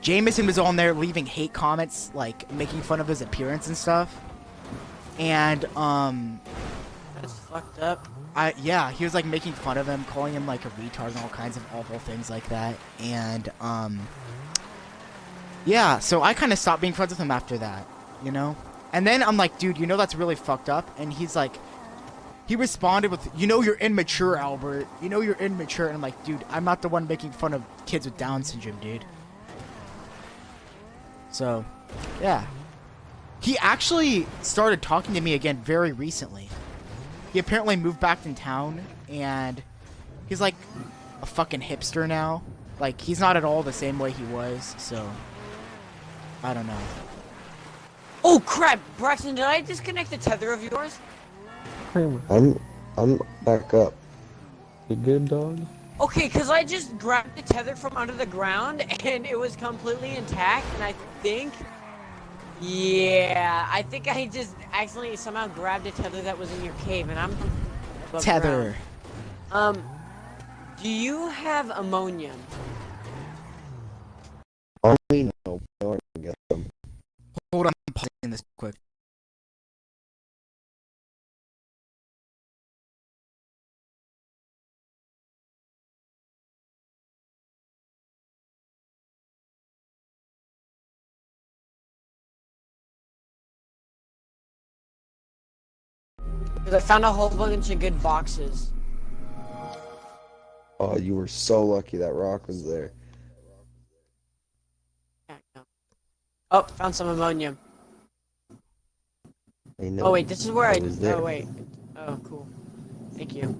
A: Jameson was on there leaving hate comments, like making fun of his appearance and stuff. And
C: That's fucked up.
A: yeah, he was like making fun of him, calling him like a retard and all kinds of awful things like that. And yeah, so I kind of stopped being friends with him after that, you know? And then I'm like, dude, you know that's really fucked up? And he's like, he responded with, you know you're immature, Albert. You know you're immature. And I'm like, dude, I'm not the one making fun of kids with Down syndrome, dude. So, yeah. He actually started talking to me again very recently. He apparently moved back in town, and he's like a fucking hipster now. Like, he's not at all the same way he was, so I don't know.
C: Oh crap, Braxton, did I disconnect the tether of yours?
D: Kramer,
B: I'm back up.
D: you good, dog?
C: Okay, because I just grabbed the tether from under the ground and it was completely intact, and I think... Yeah, I think I just accidentally somehow grabbed a tether that was in your cave, and I'm... above
A: Tether.
C: ground. Do you have ammonium?
B: Only no, no, I can get them.
A: Hold on, I'm pausing this quick.
C: Because I found a whole bunch of good boxes.
B: Oh, you were so lucky that rock was there.
C: Yeah, no. Oh, found some ammonium.
B: I know.
C: Oh wait, this is where I...
B: was there.
C: Oh wait. Oh, cool. Thank you.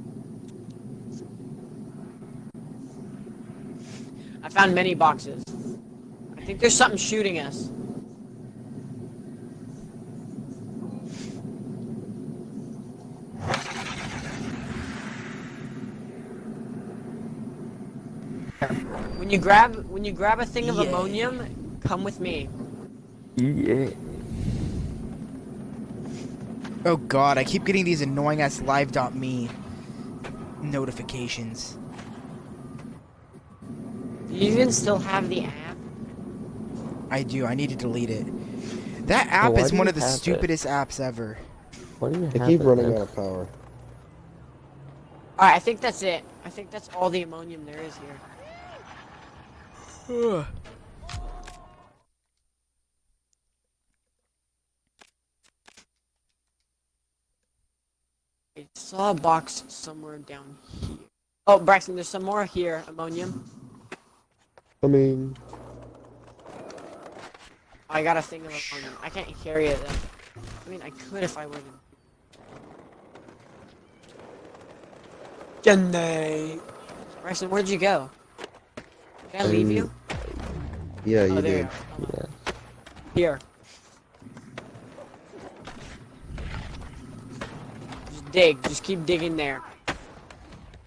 C: I found many boxes. I think there's something shooting us. When you grab a thing of
A: Yeah.
C: ammonium, come with me.
D: Yeah.
A: Oh god, I keep getting these annoying ass live.me notifications.
C: Do you even still have the app?
A: I do, I need to delete it. That app
D: why
A: is
D: do
A: one
D: you
A: of the
D: have it?
A: stupidest apps ever.
D: What do you
B: I
D: have?
B: keep
D: it,
B: running
D: man?
B: out of power.
C: Alright, I think that's it. I think that's all the ammonium there is here.
A: Ugh.
C: I saw a box somewhere down here. Oh, Braxton, there's some more here. Ammonium.
B: I mean,
C: I got a thing of ammonium. I can't carry it though. I mean, I could if I would. Dane. Braxton, where'd you go? Did I leave you?
B: yeah,
C: Oh,
B: you
C: there you
B: did.
C: are.
D: Yeah.
C: Here. Just dig. Just keep digging there.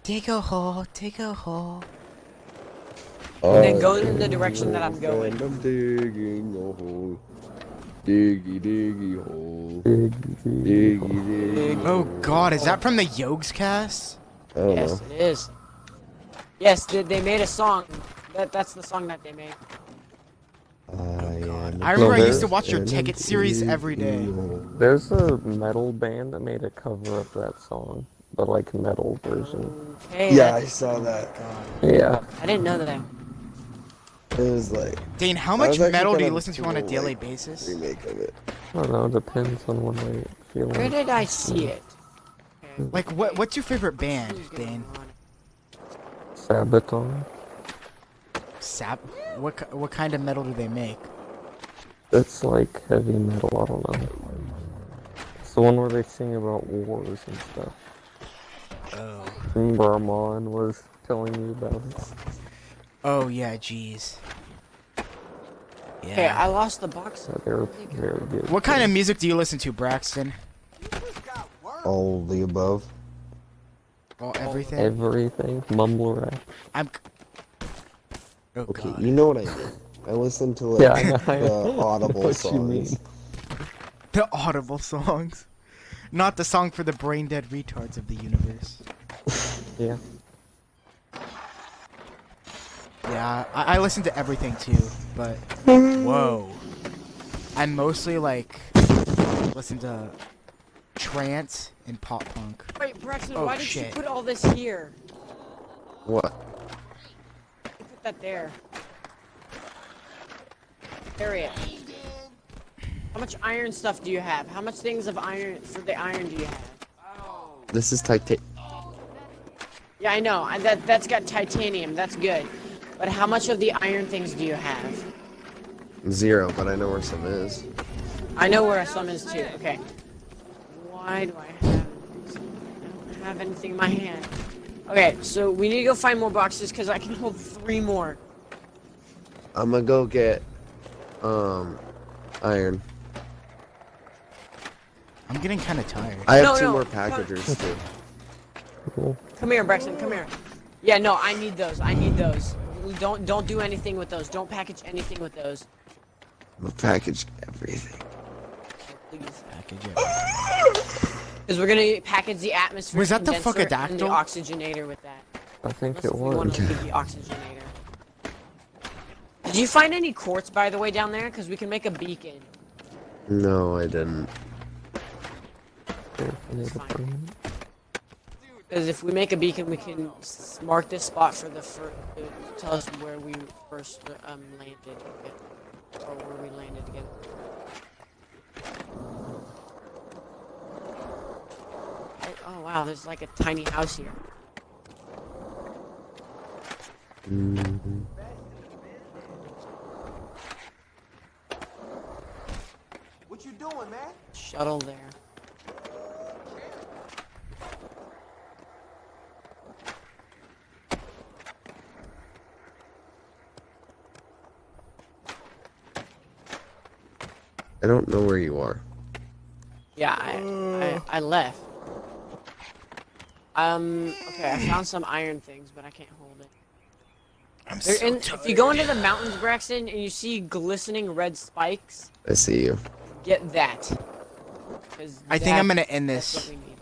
A: Dig a hole, dig a hole.
C: And then go in the direction that I'm going.
B: And I'm digging a hole. Diggy, diggy hole. Diggy, diggy
A: Oh
B: hole.
A: god, is that from the Yogs cast?
B: I don't
C: Yes,
B: know.
C: it is. Yes, they made a song. That's the song that they made.
A: I remember I used to
D: there's-
A: watch your Ticket series every day.
D: There's a metal band that made a cover of that song, the like metal version.
C: Hey,
B: Yeah, I
C: that's-
B: saw that.
D: Yeah.
C: I didn't know that.
B: It was like
A: Dane, how
B: That
A: much
B: was actually
A: metal do
B: kind
A: you
B: of
A: listen to on a
B: cool,
A: daily
B: like,
A: basis?
B: remake of it.
D: I don't know, it depends on when I feel
C: Where
D: like.
C: did I see it? Okay.
A: Like, what's your favorite band,
C: Who's gonna
A: Dane?
C: run it?
D: Sabaton.
A: Sap? What kind of metal do they make?
D: It's like heavy metal, I don't know. It's the one where they sing about wars and stuff.
A: Oh.
D: Remember Armand was telling you about it?
A: Oh yeah, jeez.
C: Okay,
A: Yeah.
C: I lost the box.
D: Yeah, they're very good.
A: What kind of music do you listen to, Braxton?
B: All the above.
A: Oh, everything?
D: Everything. Mumble rap.
A: I'm... Oh
B: Okay,
A: god.
B: you know what I mean. I listen to like
D: Yeah, I know.
B: the
D: I know
B: audible
D: what you mean.
B: songs.
A: The audible songs. Not the song for the brain dead retards of the universe.
D: Yeah.
A: Yeah, I listen to everything too, but... Whoa. I mostly, like, listen to trance and pop punk.
C: Wait, Braxton,
A: Oh,
C: why did
A: shit.
C: you put all this here?
B: What?
C: You put that there. Carry it. How much iron stuff do you have? How much things of iron for the iron do you have?
B: This is Titan.
C: Yeah, I know. That's got titanium. That's good. But how much of the iron things do you have?
B: 0, but I know where some is.
C: I know where some is too. Okay. Why do I have? I don't have anything in my hand. Okay, so we need to go find more boxes because I can hold 3 more.
B: I'm gonna go get iron.
A: I'm getting kind of tired.
B: I have
C: No,
B: 2
C: no,
B: more
C: come-
B: packagers too.
D: Cool.
C: Come here, Braxton. Come here. Yeah, no, I need those. I need those. Don't do anything with those. Don't package anything with those.
B: I'm gonna package everything.
C: Please.
A: Package it.
C: Because we're gonna package the atmosphere
A: Was that the
C: condenser and the
A: fuckadactyl?
C: oxygenator with that.
D: I think
C: Unless
D: it
C: if we want
D: was.
C: to leave the oxygenator. Did you find any quartz, by the way, down there? Because we can make a beacon.
B: No, I didn't.
C: Because if we make a beacon, we can mark this spot for the tell us where we first landed, or where we landed again. Oh wow, there's like a tiny house here.
H: What you doing, man?
C: Shuttle there.
B: I don't know where you are.
C: Yeah, I left. Okay, I found some iron things, but I can't hold it.
A: I'm
C: They're
A: so
C: in,
A: tired.
C: if you go into the mountains, Braxton, and you see glistening red spikes,
B: I see you.
C: get that. 'Cause
A: I think I'm
C: that-
A: gonna end
C: that's
A: this.
C: what we need.